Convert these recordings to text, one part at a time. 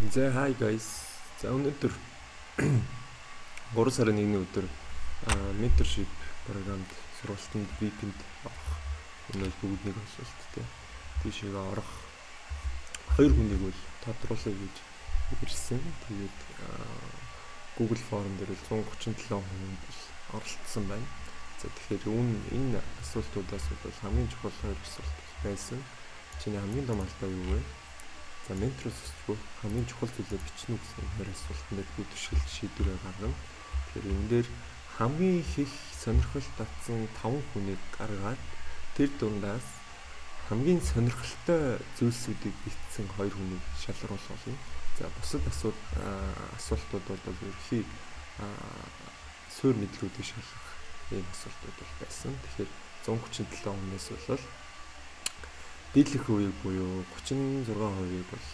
За hi guys. За өнөөдөр 3 сарын 1-ний өдөр mentorship програмд сургалтанд VIP-нд авах өнөө бүгд нэг бололт тий. Тийшээ орох 2 хүнийг бол тодруулъя гэж ирсэн. Тэгээд Google Form дээр 137 хүнд оролцсон байна. За тэгэхээр энэ асуултуудаас бол хамгийн чухал 2 асуулт байсан. Чиний хамгийн том алдаа юу вэ? За менторс өсчгүй хамгийн чухал зүйлээ бичнэ гэсэн хоёр асуултанд би төшөлт шийдвэрээ гаргана. Тэгэхээр энэ дээр хамгийн их сонирхол татсан 5 хүнийг гаргаад тэр дундаас хамгийн сонирхолтой зүйлсүүдийг бичсэн 2 хүнийг шалгаруулах болно. За бусад асуултууд бол ерөнхий суурь мэдлүүдийг шалгах ийм асуултууд бол байсан. Тэгэхээр 137 хүнээс бол дийлэх үеийг буюу 36% бол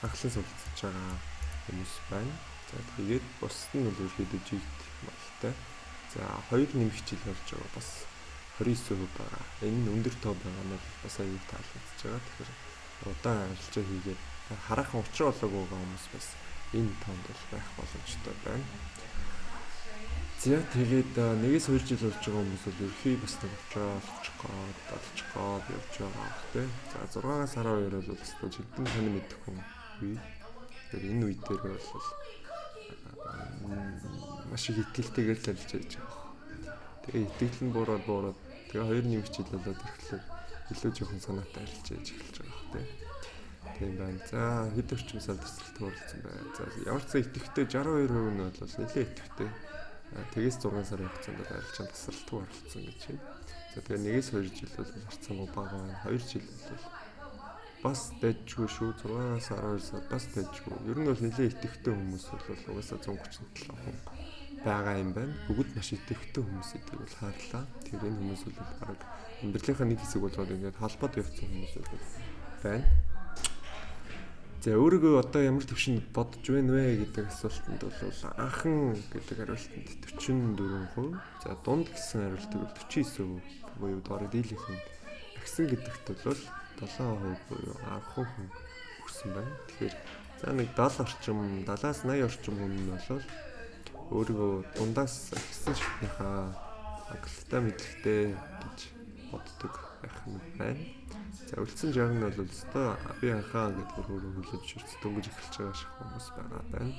анхлан суралцж байгаа хүмүүс байна. За тэгээд бусд нь бол ерөөдөө жигт малтай. За 2 нэмэх жил болж байгаа бас 29% байгаа. Энэ нь өндөр тоо байгаа нь бас аюул таалагдж байгаа. Тэгэхээр удаан арилжаа хийгээд хараахан учраа болоогүй байгаа хүмүүс бас энэ тоонд бол байх боломжтой байна. За тэгээд 1-2 жил болж байгаа хүмүүс бол ерхий бас нэг учраас олж гоод явж байгаа хэрэгтэй. За 6-аас 12 бол бас жилдэн сонир мэдэх хүн үе. Тэгэхээр энэ үе дээр бол маш их итгэлтэйгээр л ажиллаж байгаа. Тэгээ итгэл нь буураад тэгээ 2 нэмэх жил болоод ирэхлээр илүү жоохон санаатай ажиллаж эхэлж байгаа хэрэгтэй. Тийм байна. За хэд орчим сар тасралт хуралцсан байна. За ямар ч итгэвчтэй 62% нь бол нэлээд итгэвчтэй. Тэгээс 6 сарын хугацаанд арилжаан тасралтгүй оролцсон гэж байна. За тэгээ 1-2 жил бол харцсангүй бага байна. 2 жил бол бас дайжгүй шүү. 6-аас 12 сар бас дайжгүй. Ер нь бол нэлээд итгэвчтэй хүмүүс бол угаасаа 137 хүн байгаа юм байна. Бүгд маш итгэвчтэй хүмүүс гэдгийг бол хаарлаа. Тэгэхээр энэ хүмүүс бол баг амьдралынхаа нэг хэсэг болоод ингээд холбоод явсан хүмүүс бол байна. За өөрийгөө одоо ямар төвшөнд бодож байна вэ гэдэг асуултанд бол анхан гэдэг хариултанд 44%. За дунд гэсэн хариултыг бол 49% буюу доор дийлийнхэнд агсан гэдэгт бол 7% буюу 10 хүн өгсөн байна. Тэгэхээр за нэг 70 орчим 70-аас 80 орчим хүн нь бол өөрийгөө дундаас агсан шатныхаа агттай мэдлэгтэй гэж боддог байх нь байна. За үлдсэн 60 нь бол өстой би анхаа гэдэг өөрөө хүлээж шүрц дөнгөж эхэлж байгаа шиг хүмүүс байгаа байна.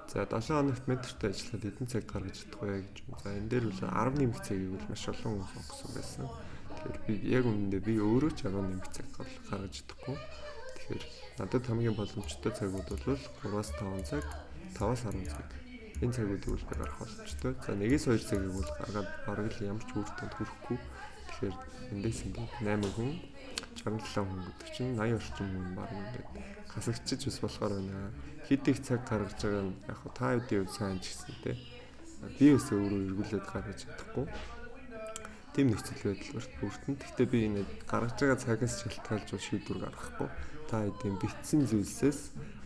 За 7 хоногт ментортой ажиллаад хэдэн цаг гаргаж чадах вэ гэж. За энэ дээр бол 10 нэмэх цагийг бол маш олон хүн сонгосон байсан. Тэгэхээр би яг үнэндээ би өөрөө ч 10 нэмэх цаг гаргаж чадахгүй. Тэгэхээр надад хамгийн боломжтой цагууд бол 3-5 цаг, 5-10 цаг. Энэ цагуудыг бол би гаргах боломжтой. За 1-2 цагийг бол гаргаад бараг л ямар ч үр дүнд хүрэхгүй. Тэгэхээр эндээс ингээд 8 хүн 67 хүн гэдэг чинь 80 орчим хүн баг ингээд хасагчиж ус болохоор байна. Хэд их цаг гаргаж байгаа нь яг та хэдийн үед сайн ч гэсэн те. Би өсөө өөрөө эргүүлээд гаргаж чадахгүй. Тим нөхцөл байдал бүртэн. Гэхдээ би энэ гаргаж байгаа цагаас шалтгаалж шийдвэр гаргахгүй. Та хэдийн битсэн зүйлсээс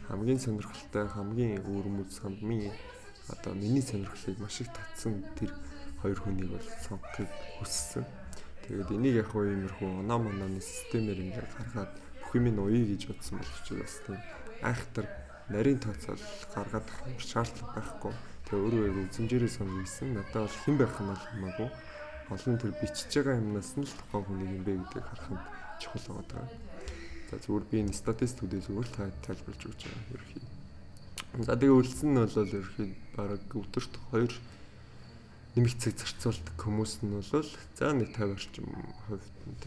хамгийн сонирхолтой, хамгийн өөрмөц, хамгийн одоо миний сонирхлыг маш их татсан тэр 2 хүнийг бол сонгохыг хүссэн. Тэгээд энийг яг уу иймэрхүү оноо-монооны системээр ингээд гаргаад бүх юм нь уяа гэж бодсон боловч бас тийм айхтар нарийн тооцоол гаргаад шаардлага байхгүй. Тэгээ өөрөө яг үзмжээрээ сонгосон. Надад бол хэн байх нь бол хамаагүй. Олон тэр бичиж байгаа юмнаас нь л тухайн хүнийг юм бэ гэдгийг харах нь чухал байгаа. За зүгээр би энэ статистикүүдээ зүгээр л тайлбарлаж өгч байгаа ерөнхий. За тэгээ үлдсэн нь бол ерөнхий бараг өдөрт 2 нэмэх цаг зарцуулдаг хүмүүс нь бол за нэг 50 орчим хувьд нь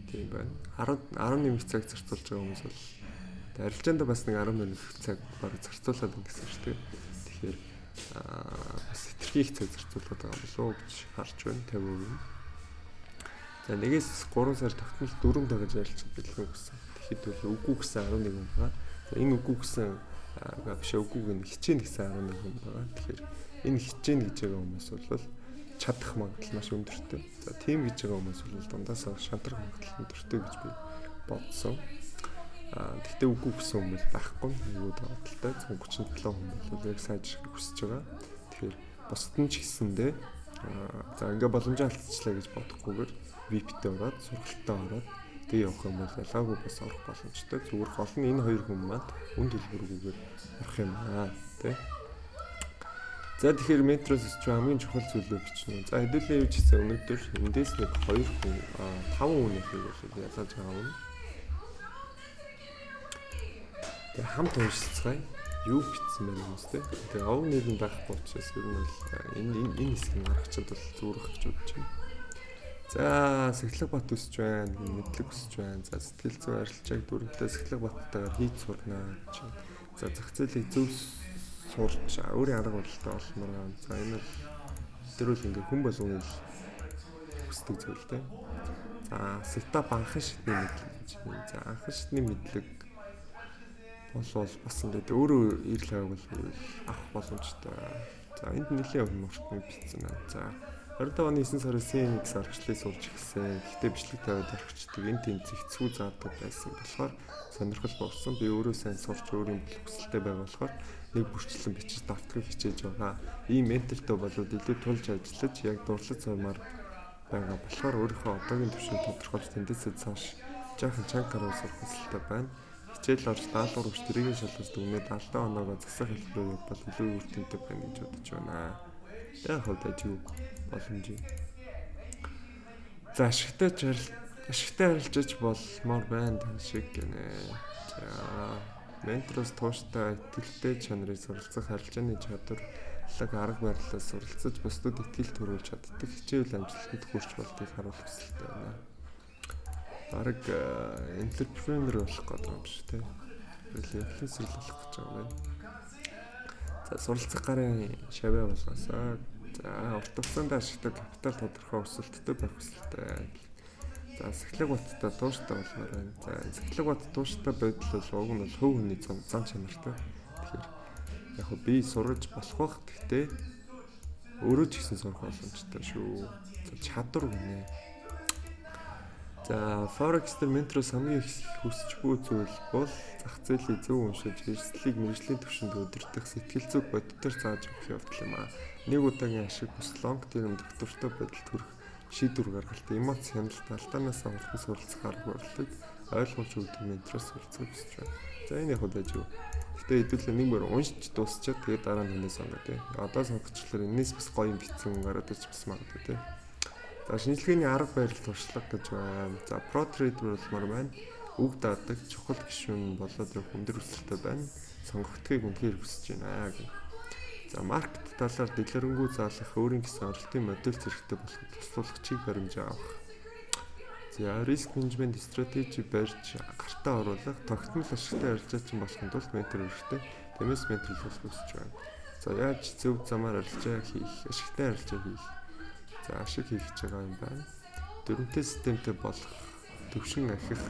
тийм байна. 10 нэмэх цаг зарцуулж байгаа хүмүүс бол арилжаанд бас нэг 10 нэмэх цаг бараг зарцуулаад ингэсэн шүү дээ. Тэгэхээр бас хэтэрхий их цаг зарцуулаад байгаа болов уу гэж харж байна 50%. За 1-3 сар тогтмол 4 дагаж арилжаад бэлэн гэсэн. Тэгэхэд бол үгүй гэсэн 11 хүн байгаа. За энэ үгүй гэсэн биш үгүйг нь хичээн гэсэн 11 хүн байгаа. Тэгэхээр энэ хичээн гэж байгаа хүмүүс бол чадах магадлал маш өндөртэй. За тийм гэж байгаа хүмүүс бол дундаас шантрах магадлал өндөртэй гэж би бодсон. Гэхдээ үгүй гэсэн хүмүүс байхгүй. Юу даадлалтай 137 хүн бол яг сайн жишээ хүсэж байгаа. Тэгэхээр бусд нь ч гэсэндээ за ингээ боломжоо алдчихлаа гэж бодохгүйгээр VIP-тэй ороод сургалтад ороод тэг явах юм бол ялгаагүй бас орох боломжтой. Зүгээр гол нь энэ хоёр хүн маань үн төлбөргүйгээр орох юм аа тий. За тэгэхээр метроос ч хамгийн чухал зүйлөө бичнэ. За хэдүүлээ юу ч гэсэн өнөөдөр эндээс нэг 2 хүн 5 хүн ихийг бол ялгаж байгаа юм. Тэг хамт уншицгаая. Юу бичсэн бэ хүмүүстэй. Тэг ов нэр нь байхгүй учраас ер нь бол энэ хэсгийг харагчид бол зүрх гэж бодож байна. За Сахилга бат өсөж байна, мэдлэг өсөж байна. За сэтгэл зүйн арилжааг дөрөвдөө Сахилга баттайгаар хийж сурна гэж. За зах зээлийг зөв сурч өөрийн арга барилтай олмоор байна. За энэ бол тэрүүл ингээ хүн болгоны хүсдэг зүйл дээ. За сэтап анхан шатны мэдлэг гэж байна. За анхан шатны мэдлэг болвол бас ингээд өөрөө ирэл хайвал авах боломжтой. За энд нэлийн өртөнд бичсэн байна. За 25 оны 9 сарын C1 аргачлалыг сурч эхэлсэн. Гэхдээ бичлэг тавиад орхичдаг энэ тэмцэх хэцүү заадаг байсан болохоор сонирхол болсон. Би өөрөө сайн сурч өөрийн хүсэлтэд байгаа болохоор нэг бүрчлэн бичиж давтахыг хичээж байгаа. Ийм ментортой болоод илүү тулж ажиллаж яг дуршлаг зурмаар байгаа болохоор өөрийнхөө одоогийн төвшин тодорхойлж тэндээсээ цааш жаахан чангараа сурах хүсэлтэй байна. Хичээл орж даалгавар өгч тэрийг шалгаж дүгнээд 70 оноогоо засах хэлбэрээр бол илүү үр дүнтэй байна гэж бодож байна. Яг хавдаж юу боломж юм. За ашигтай арилжаж болмоор байна тань шиг гинэ. За ментороос тууштай итгэлтэй чанарыг суралцах харилцааны чадвар арга барилаас суралцаж бусдад итгэл төрүүлж чаддаг хичээл амжилтанд хүрч болтыг харуулах хүсэлтэй байна. Арг энтерпренер болох гэдэг юм шиг тийм. Инфлюенсер болох гэж байгаа юм байна. За суралцах гарын шавья болгосоо. За урт хугацаанд ашигтай капитал тодорхой өсөлттэй байх хүсэлтэй. За Сахилга баттаа тууштай болмоор байна. За Сахилга бат тууштай байдал бол уг нь хөв хүний зан чанартай. Тэгэхээр яг хөө би сурж болох бах. Гэхдээ өөрөө ч гэсэн сурах боломжтой шүү. За чадвар гинэ. За Forex дээр менторос хамгийн их хүсэж буй зүйл бол зах зээлийг зөв уншиж, эрсдлийг мэржлийн түвшинд өдөртөх сэтгэл зүг бодитоор зааж өгөх явдал юм аа. Нэг удаагийн ашиг хүсэл long term доктортой байдалд хүрэх шийдвэр гаргалт, эмоц хяналт, алдаанаас аврах суралцах арга барилыг ойлгуулж өгдөг менторос суралцах гэж байна. За энэ яг удаж юу. Гэтэ хэдүүлээ нэг мөр уншиж дуусчаад тэгээд дараа нь өнөөс сонгоо тий. Одоо сонгочлоор энэс бас гоё юм битсэн гараад ич бас магадгүй тий. За шинжилгээний арга барил туршлага гэж байна. За Pro Trader болмоор байна. Үг даадаг чухал гишүүн болоод өндөр өсөлттэй байна. Сонгогдохыг үнэхээр хүсэж байна гэх. За маркет талаар дэлгэрэнгүй заалах өөрийн гэсэн оролтын модель зэрэгтэй болоход туслах чиг баримжаа авах. За риск менежмент стратеги барьж гартаа оруулах, тогтмол ашигтай арилжаачин болохын тулд ментор хэрэгтэй. Тиймээс менторлох хүсэж байна. За яаж зөв замаар арилжаа хийх, ашигтай арилжаа хийх. За ашиг хийх гэж байгаа юм байна. Дөрвөнтэй системтэй болох, төвшин ахих.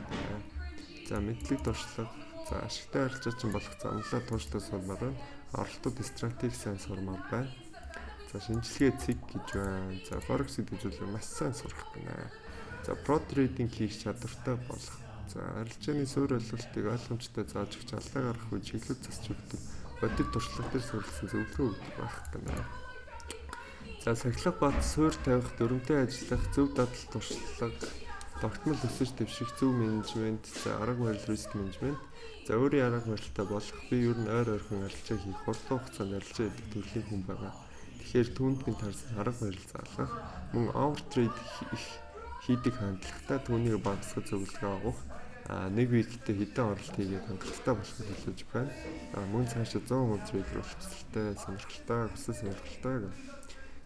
За мэдлэг туршлага, за ашигтай арилжаачин болох замлаа тууштай сурмаар байна. Оролтууд стратеги сайн сурмаар байна. За шинжилгээ цэг гэж байна. За Forex гэж бол маш сайн сурах гэнэ. За Pro Trading хийх чадвартай болох. За арилжааны суурь ойлголтыг ойлгомжтой зааж өгч алдаа гаргах үе чиглэл засч өгдөг. Бодит туршлага дээр суралцсан зөвлөгөө өгдөг байх гэнэ. За Сахилга бат суурь тавих, дөрвөнтэй ажиллах, зөв дадал туршлага, тогтмол өсөж дэвших, зөв менежмент, за арга барил риск менежмент. За өөрийн арга барилтай болох би ер нь ойр ойрхон арилжаа хийх, хурдан хугацаанд арилжаа хийх төрлийн хүн байгаа. Тэгэхээр түүнд минь тарсан арга барил заалах, мөн overtrade хийдэг хандлагатай түүнийг багасгах зөвлөгөө авах, нэг виктээ хэдэн оролт хийгээд хангалттай болохыг хэлж байна. Мөн цаашаа 100% трейдер болох хүсэлтэй, сонирхолтой, хүсэл сонирхолтой гэх.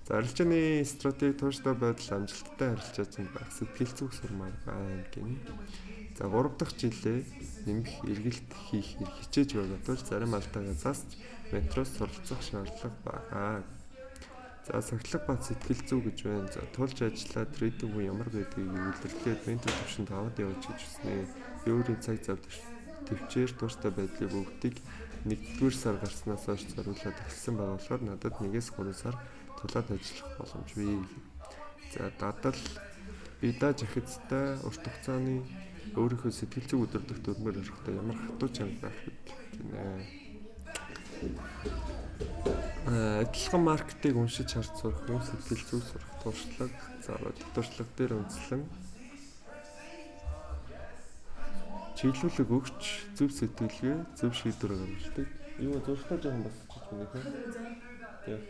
За арилжааны стратеги тууштай байдал амжилттай арилжаач байх сэтгэл зүг сурмаар байна гэнэ. За 3 дахь жилээ нэмэх эргэлт хийх хичээж байгаа тул зарим алдаагаа засч ментороос суралцах шаардлага байна. За Сахилга бат сэтгэл зүг гэж байна. За тулж ажиллаа трейдинг үе ямар байдгийг илэрлээд ментор төвшөнд аваад явж гэж хүснэ. Би өөрийн цаг зав төвчээр тууштай байдлыг бүгдийг 1-р сар гарснаас хойш зориулаад эхэлсэн байгаа болохоор надад 1-3 сар тулаад ажиллах боломж бий. За дадал бидаа жахицтай урт хугацааны өөрийнхөө сэтгэл зүг өдөрдөх төрмөр орохдоо ямар хатуу чанга байх вэ? Адилхан маркетыг уншиж харж сурах, хүн сэтгэл зүг сурах, туршлага, за туршлага дээр үндэслэн чиглүүлэг өгч зөв сэтгэлгээ, зөв шийдвэр гаргадаг. Юу зургатаа жоохон басчих юм нөхөө. Тэг.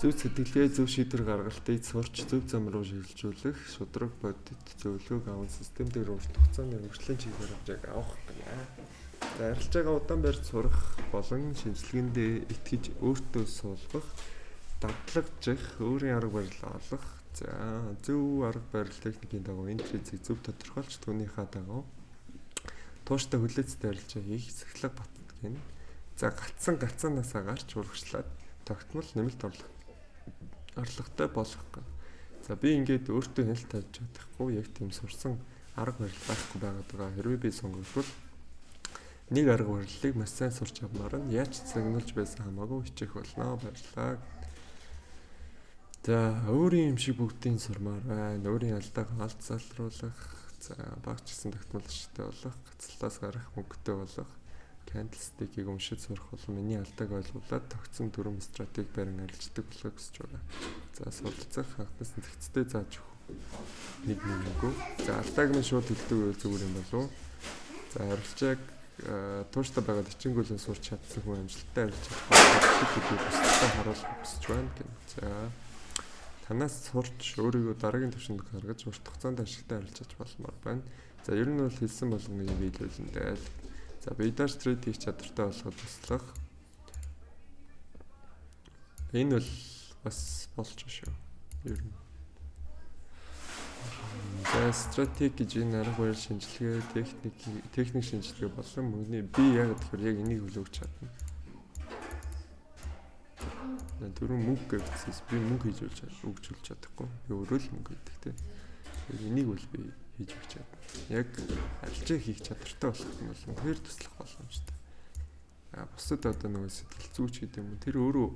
Зөв сэтгэлгээ, зөв шийдвэр гаргалтыг сурч зөв зам руу шилжүүлэх, шудраг бодит зөвлөгөөг авах систем дээр урт хугацааны хөгжлийн чиглэл хэмжээг авах гэнэ. За арилжаагаа удаан барьж сурах болон шинжилгээндээ итгэж өөртөө суулгах, дадлагжих, өөрийн арга барил олох. За зөв арга барил техникийн дагуу энэ физик зөв тодорхойлж түүнийхээ дагуу тууштай хүлээцтэй арилжаа хийх сахилга батдаг гэнэ. За гацаанаас гарч урагшлаад тогтмол нэмэлт орлоготой болох гэнэ. За би ингээд өөртөө хяналт тавьж чадахгүй яг тийм сурсан арга барил байхгүй байгаа. Хэрвээ би сонгогдвол нэг арга барилыг маш сайн сурч авмаар нь яаж загнуулж байсан хамаагүй хичээх болно. Баярлалаа. За өөрийн юм шиг бүгдийг сурмаар байна. Өөрийн алдааг хаалцалруулах, за багч гэсэн тогтмолчтой болох, гацлаас гарах мөнгөтэй болох, candlestick-ийг уншиж сурах болон миний алдааг ойлгуулад тогтсон дүрм стратеги барин арилждаг болохыг хүсэж байгаа. За суралцах хагнаас зэгцтэй зааж өгөх. Нэг нэггүй. За алдааг нь шууд хэлдэг үйл зүгээр юм болов уу? За арилжааг тууштай байгаад ичингүүлэн сурч чадсан хүн амжилттай арилжах хэлбэрийг бусдад харуулах хүсэж байна гэнэ. За танаас сурч өөрийгөө дараагийн түвшинд гаргаж урт хугацаанд ашигтай арилжаж болмоор байна. За ер нь бол хэлсэн болгоныг биелүүлэндээ. За бийдаж трейд хийх чадвартай болоход туслах. Энэ бол бас болж шүү. Ер нь. За стратеги гэж энэ арга барил шинжилгээ, техник шинжилгээ болон мөнгөний би яг тэгэхээр яг энийг хөлөөж чадна. Түрүүн мөнгө гэхээс би мөнгө хийж өгч чадахгүй. Би өөрөө л мөнгө хийдэг те. Энийг бол би хийж өгч чадна. Яг арилжаа хийх чадвартай болох нь бол тэр туслах боломжтой. Бусад одоо нөгөө сэтгэл зүйч гэдэг юм. Тэр өөрөө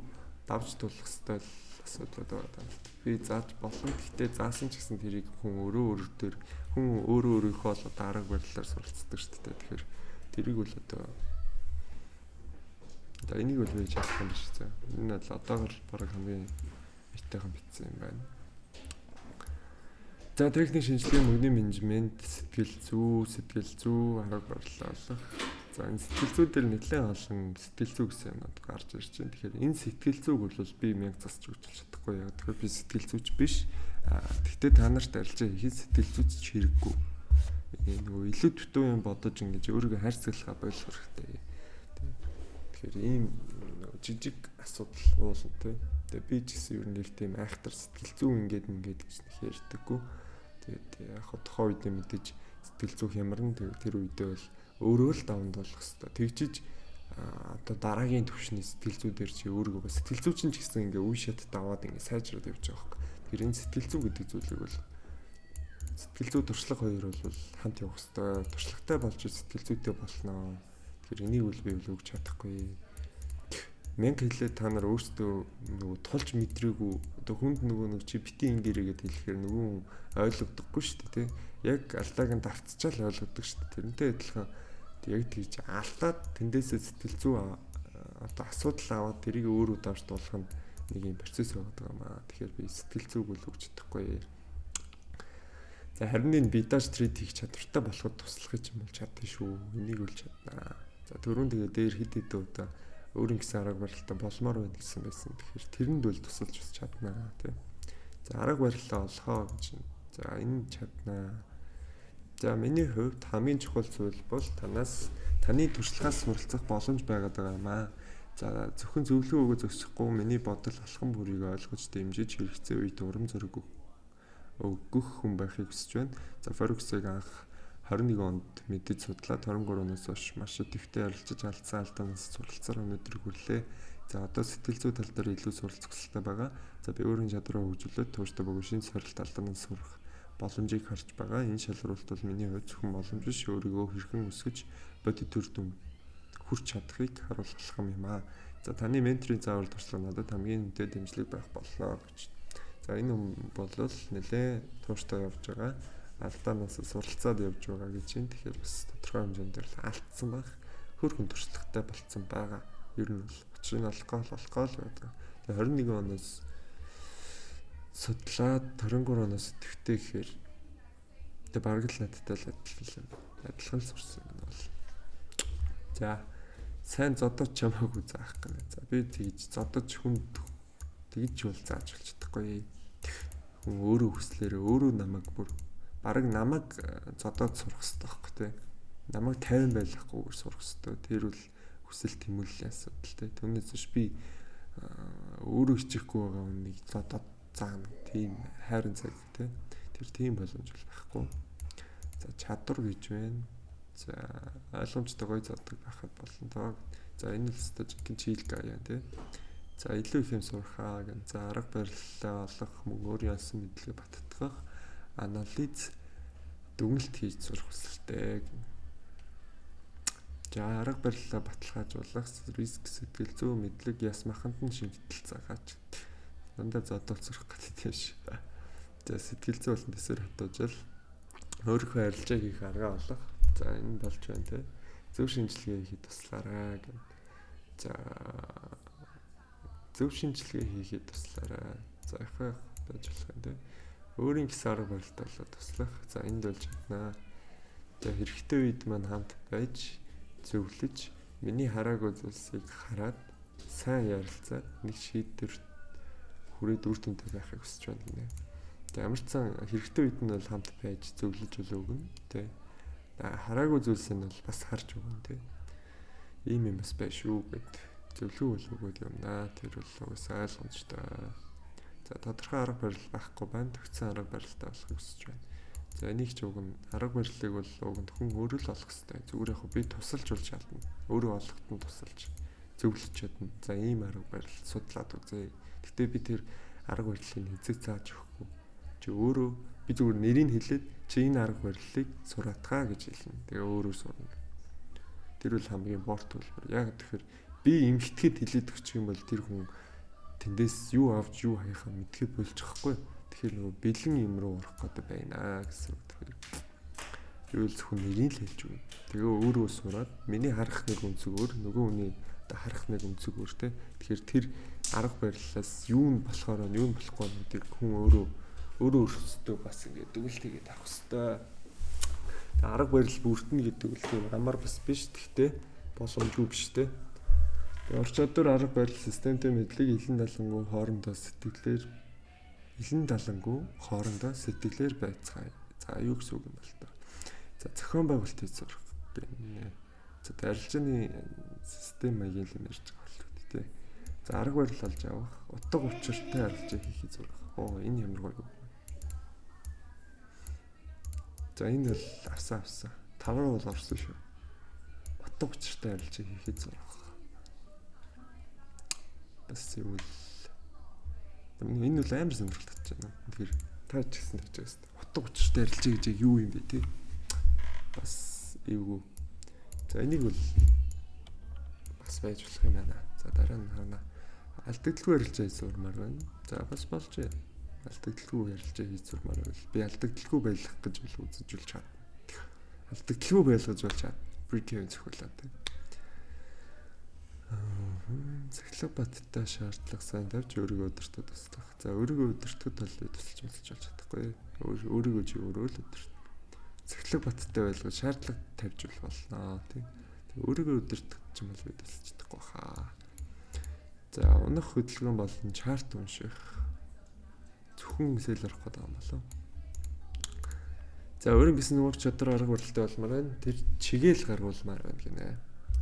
давж тулах хэвэл асуудлууд байна. Би зааж болно. Гэхдээ заасан ч гэсэн тэрийг хүн өөрөө өөрийнхөө л дараг барилаар суралцдаг шүү дээ. Тэгэхээр тэрийг бол одоо энийг бол байж чадах юм биш үү? Энэ бол одоогор баг хамгийн битээхэн битсэн юм байна. За техник шинжилгээ, мөнгөний менежмент, сэтгэл зүй, арга барил олох. За энэ сэтгэл зүй дээр нэлээд олон сэтгэл зүй гэсэн юмнууд гарч ирж байна. Тэгэхээр энэ сэтгэл зүйг бол би мянга засч өгч чадахгүй яа. Тэгэхээр би сэтгэл зүйч биш. Гэхдээ та нарт арилжаа хийхэд сэтгэл зүйч хэрэггүй. Нөгөө илүү дутуу юм бодож ингэж өөрийгөө хайрцаглахаа болох хэрэгтэй. Тэгэхээр ийм жижиг асуудал уулна тий. Тэгээ би ч гэсэн ер нь нэг тийм айхтар сэтгэл зүй ингээд гэж ярьдаггүй. Тэгээд яг тухайн үед мэдээж сэтгэл зүй хямран тэр үедээ бол өөрөө л давнд болох хэвээр. Тэгжиж одоо дараагийн түвшний сэтгэл зүй дээр чи өөрийгөө бас сэтгэл зүй чинь ч гэсэн ингээ үе шат даваад ингээ сайжраад явж байгаа хэрэг. Тэгэхээр энэ сэтгэл зүй гэдэг зүйлийг бол сэтгэл зүй туршлага хоёр бол хамт явах хэвээр. Туршлагатай болж сэтгэл зүйтэй болноо. Тэгэхээр энийг үл би өгч чадахгүй. Мянга хэлээ та нар өөрсдөө нөгөө тулж мэдрээгүй одоо хүнд нөгөө чи бити ингэрээгээд хэлэхээр нөгөө ойлгодоггүй шүү дээ тий. Яг алдааг нь давтцаал ойлгодог шүү дээ. Тэрнтэй адилхан яг тийж алдаад тэндээсээ сэтгэл зүй одоо асуудал аваад тэрийг өөрөө давж дуулах нь нэг юм процесс байдаг юм аа. Тэгэхээр би сэтгэл зүйг үл өгч чадахгүй. За харин энэ бидаж трейд хийх чадвартай болоход туслах юм бол чадна шүү. Энийг үл чаднаа. За түрүүн тэгээ дээр хэд удаа өөрийн гэсэн арга барилтай болмоор байна гэсэн байсан. Тэгэхээр тэрэнд бол тусалж бас чаднаа тийм. За арга барилаа олохоо гэж. За энэ чаднаа. За миний хувьд хамгийн чухал зүйл бол таны туршлагаас суралцах боломж байгаад байгаа юм аа. За зөвхөн зөвлөгөө өгөө зогсохгүй миний бодол алхам бүрийг ойлгож дэмжиж хэрэгцээ үед урам зориг өгөх хүн байхыг хүсэж байна. За Forex-ыг анх 21 онд мэдэж судлаад 23 оноос хойш маш идэвхтэй арилжаж алдсан алдаанаас суралцсаар өнөөдөр хүрлээ. За одоо сэтгэл зүй тал дээр илүү суралцах хэрэгтэй байгаа. За би өөрийн чадвараа хөгжүүлээд тууштай богино сорилт алдаанаас сурах боломжийг харж байгаа. Энэ шалралт бол миний хувьд зөвхөн боломж биш, өөрийгөө хэрхэн өсгөж бодит үр дүн хүрч чадахыг харуулах юм аа. За таны менторийн заавар туршлага надад хамгийн үнэтэй дэмжлэг байх боллоо гэж. За энэ бол нэлээ тууштай явж байгаа. Алдаанаас суралцаад явж байгаа гэж байна. Тэгэхээр бас тодорхой хэмжээнд л алдсан баг. Хөрхөн туршлагатай болцсон байгаа. Ер нь бол учрыг алкогол байдаг. Тэгээ 21 оноос судлаад 23 оноос идэвхтэй гэхээр тэгээ бараг л надтай л адилхан юм. Адилхан л сурсан юм бол. За сайн зодож чамаагүй заах гэнэ. За би тэгж зодож хүнд тэгж бол зааж болж чадахгүй. Хүн өөрөө хүслээрээ өөрөө намайг бүр бараг намайг зодоод сурах хэрэгтэй байхгүй тий. Намайг 50 байлгахгүйгээр сурах хэрэгтэй. Тэр бол хүсэл тэмүүллийн асуудал тий. Түүнээс биш би өөрөө хичихгүй байгаа хүнийг зодоод заана. Тийм хайрын цаг тий. Тэр тийм боломж байхгүй. За чадвар гэж байна. За ойлгомжтой гоё зодог байхад болно тоо. За энэ л стажикийн чийл гаяа тий. За илүү их юм сурахаа гэн. За арга бариллаа олох, мөн өөрийн ясан мэдлэгээ баттгах, анализ, дүгнэлт хийж сурах хүсэлтэй. За арга бариллаа баталгаажуулах, риск сэтгэл зүй мэдлэг яс маханд нь шимтгэл цагаач. Дандаа зодол сурах гэдэг юм шиг. За сэтгэл зүй болон дэсээр хатуужил өөрийнхөө арилжааг хийх арга олох. За энэ болж байна те. Зөв шинжилгээ хийхэд туслаарай гэн. За зөв шинжилгээ хийхэд туслаарай. За их байж болох юм те. Өөрийн гэсэн арга барилтаа болоод туслах. За энд болж чаднаа. За хэрэгтэй үед маань хамт байж зөвлөж миний хараагүй зүйлсийг хараад сайн ярилцаад нэг шийдвэр хүрээд үр дүнтэй байхыг хүсэж байна гинэ. За ямар ч сан хэрэгтэй үед нь бол хамт байж зөвлөж өгнө те. Хараагүй зүйлс нь бол бас харж өгнө те. Ийм юм бас байж шүү гэд зөвлөгөө өгөөд юмнаа. Тэр бол угсаа ойлгомжтой. За тодорхой арга барил байхгүй байна. Төгссөн арга барилтаа болохыг хүсэж байна. За энийг ч уг нь арга барилыг бол уг нь хүн өөрөө л олох хэрэгтэй. Зүгээр яг би тусалж болж чадна. Өөрөө олоход нь тусалж зөвлөж чадна. За ийм арга барил судлаад үзье. Гэтэ би тэр арга барилыг эзэг зааж өгөхгүй. Чи өөрөө би зүгээр нэрийг хэлээд чи энэ арга барилыг сураатгаа гэж хэлнэ. Тэгээ өөрөө сурна. Тэр бол хамгийн борт төлбөр. Яг тэгэхээр би эмхтгэд хэлээд өгчих юм бол тэр хүн тэндээс юу авч юу хаяхаа мэдхэд болж байгаа хгүй. Тэгэхээр нөгөө бэлэн юм руу орох гэдэг байна гэсэн үг. Тэр юу л зөвхөн нэрийг л хэлж өгнө. Тэгээ өөрөө сураад миний харах нэг өнцгөр нөгөө хүний харах нэг өнцгөр те. Тэгэхээр тэр арга барилаас юу нь болохоор юу нь болохгүй нүдийг хүн өөрөө өөрсдөө бас ингээд дүгэлтэйгээд авах хэвээр. Арга барил бүртнэ гэдэг үл тийм амар бас биш. Тэгтээ боломжгүй биш те. Тэгээ орч чадвар арга барил системтэй мэдлэг илэн далангуу хоорондоо сэтгэлээр байцгаая. За юу гэсэн үг юм бол тоо. За зохион байгуулалт хийж сурах гэнэ. За арилжааны систем маягийн юм ярьж байгаа бол тээ. За арга барил олж авах, утга учиртай арилжаа хийхийг сурах. Оо энэ ямар гоё. За энэ бол авсан. 5 руу бол орсон шүү. Утга учиртай арилжаа хийхийг сурах. Бас юу энэ бол амар сонирхолтой байна. Тэгэхээр та ч гэсэн тавьж байгаа шүү. Утга учиртай арилжаа гэж юу юм бэ те? Бас эвгүй. За энийг бол бас байж болох юм байна. За дараа нь харна. Алдагдaltaгүй арилжаа хийсурмаар байна. За бас болж байна. Алдагдaltaгүй арилжаа хийсурмаар байл. Би алдагдaltaгүй байлгах гэж бол үзэж болж чадна. Алдагдaltaгүй байлгаж болж чадна. Брикийн зөвхөлөө те. Цахилгаан шаардлага сайн тавьж өөрийгөө өдөртөө туслах. За өөрийгөө өдөртөхөд бол тусалж болж чадахгүй. Өөрийгөө чи өөрөө л өдөрт. Цахилгаан баттай байлгаж шаардлага тавьж болно тийм. Өөрийгөө өдөртөх юм бол би тусалж чадахгүй хаа. За унах хөдөлгөөн болон чарт унших. Зөвхөн сээл орох гэдэг юм болов. За өөрийн гэсэн ур чадвар арга барилтай болмоор байна. Тэр чигээл гаргуулмаар байна гинэ.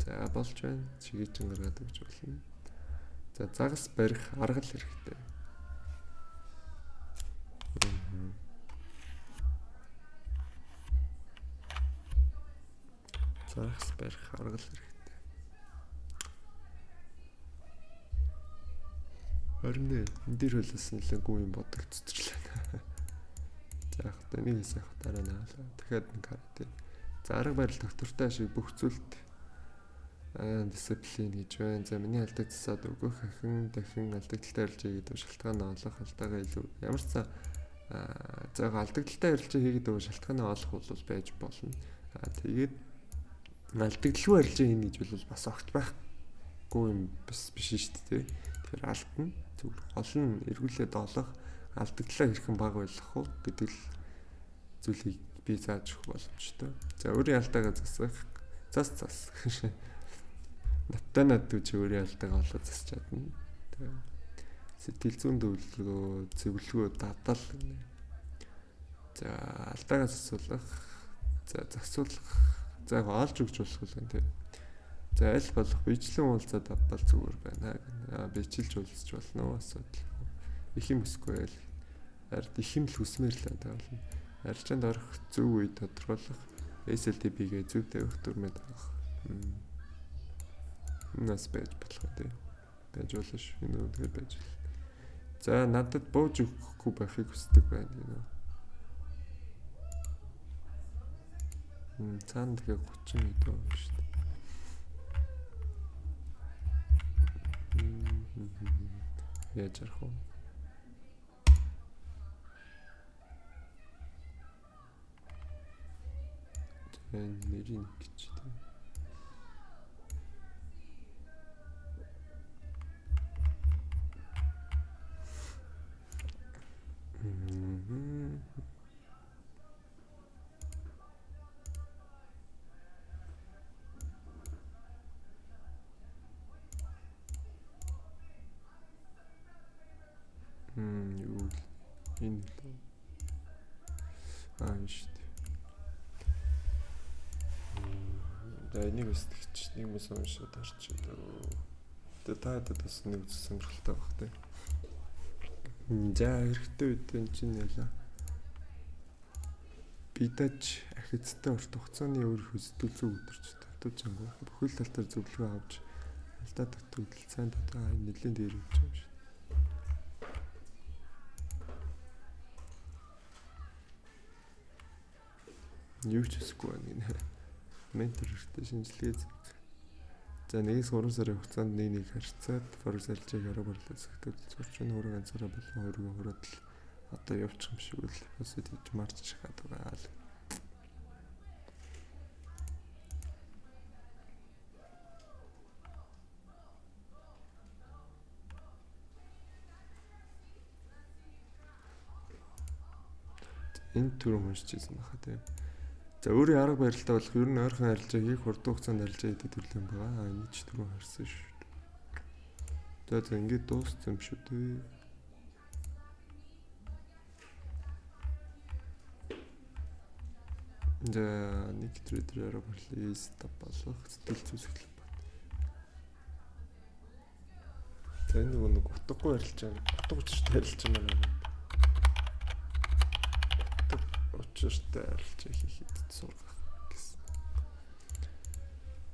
За болж байна. Чигээжин гаргаад өгч болно. За загас барих арга л хэрэгтэй. Загас барих арга л хэрэгтэй. Харин энэ дээр хөлөөс нэлээгүй юм бодогдчихлаа. За яг тэнийг хийх дараа нь дахиад нэг харъя. За арга барил доктортой шиг бүх зүйлд дисциплин гэж байна. За миний алдаг засаад өгөх дахин алдагдaltaй арилжаа хийгээд шалтгаанаа олох алдаагаа илүү ямар ч за алдагдaltaй арилжаа хийгээд шалтгаанаа олох бол байж болно. Тэгээд алдагдaltaгүй арилжаа хийнэ гэж бол бас огт байхгүй юм биш шүү дээ. Тэгэхээр алдна зүгээр гол нь эргүүлээд олох алдагдлаа хэрхэн баг байлгах уу гэдэг л зүйлийг би зааж өгөх боломжтой. За өөрийн алдаагаа засах. Зас. Натанад чи өөрийн алдаагаа олоо засч чадна. Тэгээ сэтгэл зүйн зөвлөгөө, зөвлөгөө дадал гэнэ. За алдаагаа засуулах. За засуулах. За олж өгч болох юм тийм. За аль болох бичлэн уулзаад авбал зүгээр байна гэнэ. Бичлж уулзч болно асуудал. Их юм өсгүй байл. Ард их юм л хүсмээр л байгаа болно. Арчанд орох зөв үе тодорхойлох. SLTP-гээ зөв тавих дүрмэд авах. Нас байж болох тийм. Байж болно ш. Энэ үнээр байж. За надад бууж өгөхгүй байхыг хүсдэг байна гэнэ. Цаанд тэгээ 30 минут байна шүү дээ. Яаж ярих вэ? Нэрийн гэж тийм. Юу энэ л шүү дээ. Энийг өсдөгч нэг мэс уншаад орчид. Тэгээ таадад бас нэг сонирхолтой баг тийм. За хэрэгтэй үед энэ чинь ялаа. Бидаж ахицтай урт хугацааны өөрийнхөө сэтгэл зүй өдөрч татвч ангуу бүхэл талтаар зөвлөгөө авч алдаа татвал сайн татваа нэлийн дээр явж байгаа шүү. Юу ч хэсгүй байна гинэ. Ментор хэрэгтэй шинжилгээ зэрэг. За 1-3 сарын хугацаанд нэг харьцаад форсалжийг арга барилаа зөвхөн зурчин өөрөө ганцаараа болон өөрийгөө хураад л одоо явчих юм шиг үл өсөд хийж марч шахаад байгаа л. Энэ төр уншижсэн баха тийм. За өөрийн арга барилтаа болох ер нь ойрхон арилжаа хийх хурдан хугацаанд арилжаа хийдэг төрлөө юм байгаа. Энэ ч түрүү харсан шүү дээ. За ингэж дууссан юм шүү дээ. За нэг трейдер арга барилын стап болох сэтгэл зүйсгэлэн байна. За энэ нэг утгагүй арилжаа, утга учиртай арилжаа маань. Учиртай арилжаа хийхэд сургах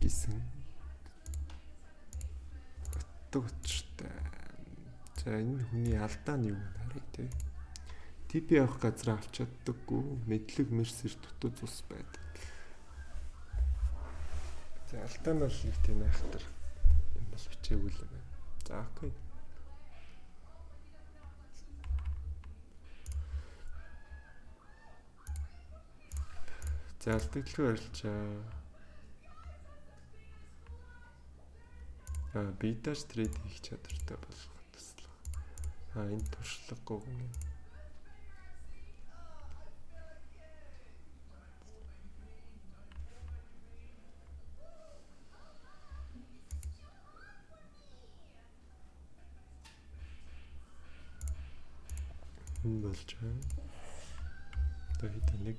гэсэн. Утга учиртай. За энэ хүний алдаа нь юу вэ харъя те. ТП авах газар авч чаддаггүй, мэдлэг мерсэж дутуу цус байдаг. За алдаа нь бол нэг тийм айхтар юм бол бичээгүй л байна. За окей. За алдагдлгүй арилжаа. Бидаж трейд хийх чадвартай болох туслах. Энэ туршлагагүй гэнэ. Энэ болж байна. Тэгээд нэг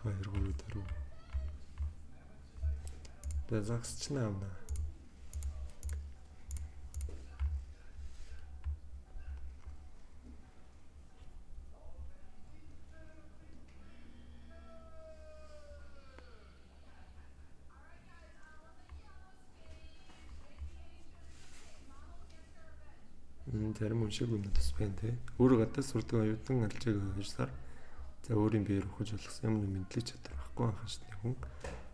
2 3 4. Тэгээ загсч наавна. Зарим уншиг юм тас байна те. Өөрөө гадаа сурдаг оюутан алжааг хожсаар за өөрийн биеэр ухаж болгосон юм мэдлэг чадвар байхгүй байх шний хүн.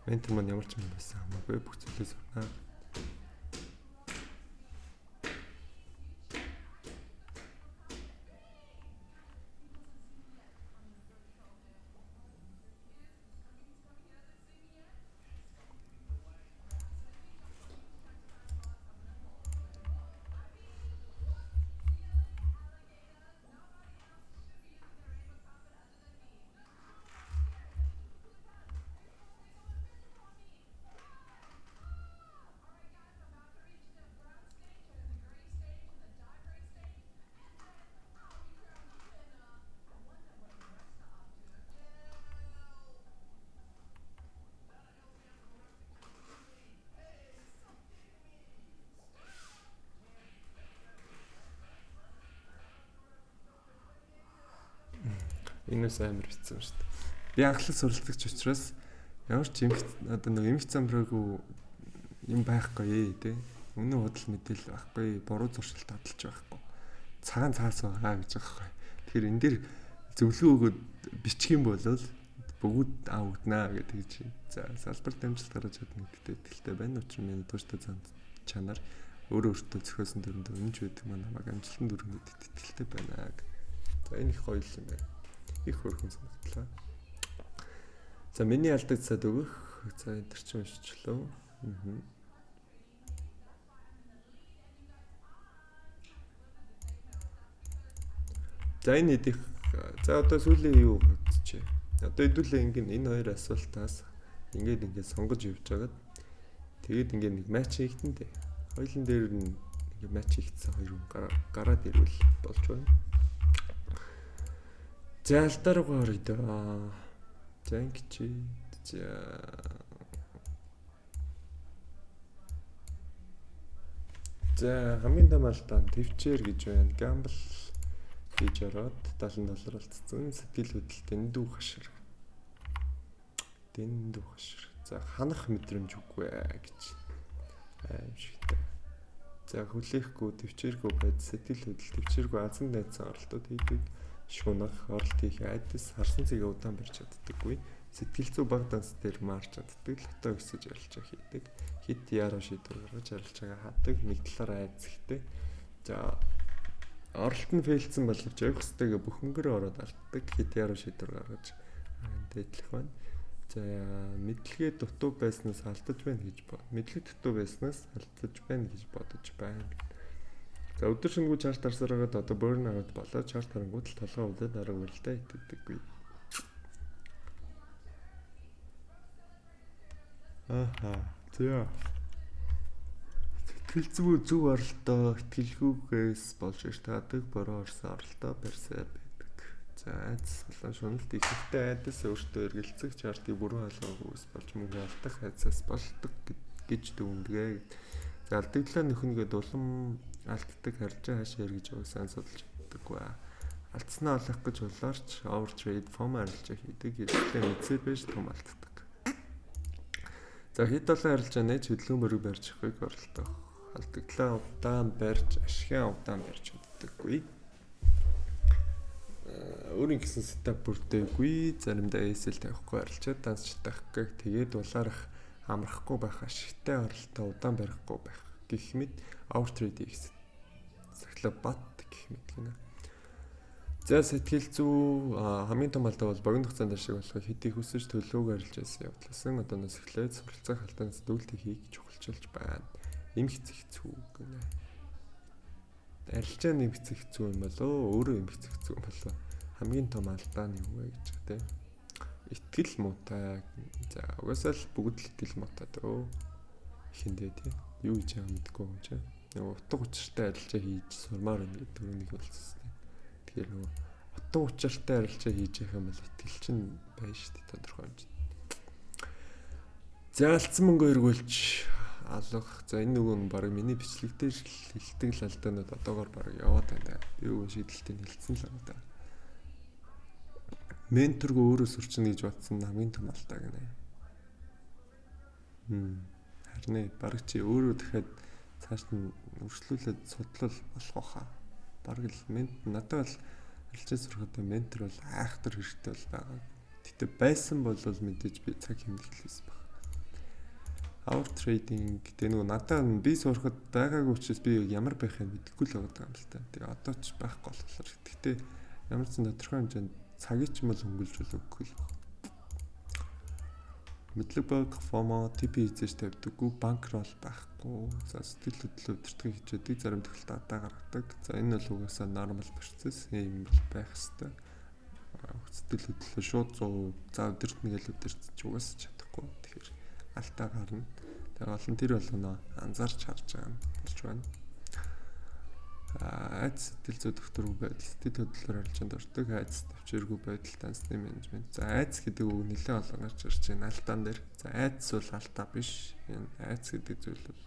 Ментор маань ямар ч юм байсан хамаагүй бүх зүйлээ сурнаа. Энэс амар битсэн шүү дээ. Би анхлан суралцагч учраас ямар ч одоо нэг эмх замраагүй юм байхгүй тий. Үнэн худал мэдээлэл байхгүй, буруу зуршилт таталж байхгүй. Цагаан цаас байгаа гэж байгаа байхгүй. Тэгэхээр энэ дэр зөвлөгөө өгөөд бичих юм бол бүгд авагдана гэдэг чинь. За салбар дамжуулалт гаргаж чадна гэдэгт итгэлтэй байна. Учир нь миний тууштай зан чанар өөртөө зохиосон дүрэнд үнэнч байдаг маань намайг амжилтанд хүргэнэ гэдэгт итгэлтэй байна. За энэ их гоё юм байна. Их хөрхөн санагдлаа. За миний алдагдсаад өгөх. За энэ чинь уншчлаа. За энэ идэх. За одоо сүүлийн юу бодчихъя. Одоо хэдүүлээ энэ хоёр асуултаас ингээд сонгож явж байгаад тэгээд ингээд нэг матч хийгдэн дээ. Хоёулын дээр нь ингээд матч хийгдсэн хоёр хүн гараад ирвэл болж байна. За алтаар руу орё доо. За ингэж. За хамгийн дамаалтаа төвчээр гэж байна. Гамбл гэж ороод $70 болцсон. Сэтгэл хөдлөлт дэндүү хашир. За ханах мэдрэмж үгүй гэж аимшигтай. За хүлээхгүй төвчээргүй байд сэтгэл хөдлөл төвчээргүй азан найзан оролтод хийдэг. Шунах оролт хийх айдас харсан цэгээ удаан барьж чаддаггүй. Сэтгэл зүй баг данс дээр марч чаддаг. Лото өсөж ярилж хийдэг. Хит яруу шийдвэр гаргаж ярилж байгаа хаадаг. Нэг талаараа айцхтэй. За оролт нь фейлдсэн боловч явах хэвтэйгээ бүхэнгөр ороод алтдаг. Хит яруу шийдвэр гаргаж дээдлэх байна. За мэдлэгээ дутуу байснаас алдаж байна гэж бод. Мэдлэг дутуу байснаас алдаж байна гэж бодож байна. За өдөр шингүү чарт арсараад одоо burn out болоо чарт харангууд л толгой өвдөд арга барилдаа итгэдэггүй. За. Сэтгэл зүй зөв оролтоо итгэлгүйгээс болж иртаадаг бороо орсон оролтоо барьсаа байдаг. За айдас болон шуналт ихэвчлэн айдас өөртөө эргэлзэх чартыг бүрэн ойлгохгүйс болж мөнгө алдах айдасаас болдог гэж дүгнэдэг. За алдагдлаа нөхнөгээд улам алддаг харж хаашаа эргэж явах сан судалж чаддаггүй. Алдснаа олох гэж болоорч overtrade form арилжаа хийдэг. Ихэвчлэн мэдсээр байж том алддаг. За хэд олон арилжаа нэж хөдөлгөөн мөрөг барьж авахыг оролдох. Алдагдлаа удаан барьж ашигын удаан барьж чаддаггүй. Өөрийн гэсэн сетап бүрдээгүй. Заримдаа ASL тавихгүй арилжаа дансч тавих тэгээд улаарах амрахгүй байх ашигтай оролтоо удаан барихгүй байх гэх мэт overtrade хийх сахлаа бат гэх мэт гинэ. За сэтгэл зүй хамгийн том алдаа бол богино хугацаанд ашиг болохыг хэдий хүсэж төлөөг арилжаасан явдласан одооноос эхлээд суралцах алдаанаас дүүлтийг хийж чухалчилж байна. Эмхцэх зүй гинэ. Арилжаа нэмэгцэх зүй юм болоо өөрөө эмхцэх зүй юм болоо хамгийн том алдаа нь юу вэ гэж тэ. Итгэл муутай. За угаасаа л бүгд л итгэл муутай дөө. Ихэндээ тий. Юу гэж яа мэдгүй юм чи. Нөгөө утга учиртай арилжаа хийж сурмаар юм гэдэг нэг болчихсон. Тэгэхээр нөгөө утга учиртай арилжаа хийж явах юм бол итгэл чинь байна шүү дээ тодорхой юм чи. За алдсан мөнгө эргүүлж алах. За энэ нөгөө нь баг миний бичлэгдэр хэлдэг л алдаанууд одоогоор баг яваад байна. Би юу шийдэлтийг хэлсэн л байна да. Менторг өөрөө сурчна гэж бодсон хамгийн том алдаа гинэ. Харин баг чи өөрөө дахиад цааш нь өршлүүлээд судлал болох хаа. Баг л надад бол арилжаа сурахад ментор бол айхтар хэрэгтэй бол байгаа. Гэтэ байсан бол мэдээж би цаг хэмнэх хэлсэн баг. Our trading гэдэг нөгөө надад би сурахад байгаагүй учраас би ямар байхыг мэдэхгүй л байгаа юм л та. Тэгээ одоо ч байхгүй болохоор. Гэтэ ямар ч тодорхой хэмжээнд цагийг ч юм бол хөнгөлж өгөхгүй л байна. Мэдлэг баг форма TP хийж тавьдаггүй банк рол байхгүй. За сэтгэл хөдлөл өдөртгөн хичээдэг зарим тохиолдолд адаа гаргадаг. За энэ бол угаасаа нормал процесс юм бол байх хэвээр. Сэтгэл хөдлөл шууд 100% за өдөрт нэг л өдөрт ч угаасаа чадахгүй. Тэгэхээр алдаа гарна. Тэгээ олон тэр болгоно анзаарч харж байгаа юм болж байна. Айц сэтгэл зүй докторгүй байдал, сэтгэл хөдлөлөөр арилжаанд ордог, айц төвчээргүй байдал, дансны менежмент. За айц гэдэг үг нэлээд олон гарч ирж байна алдаан дээр. За айц бол алдаа биш. Энэ айц гэдэг зүйл бол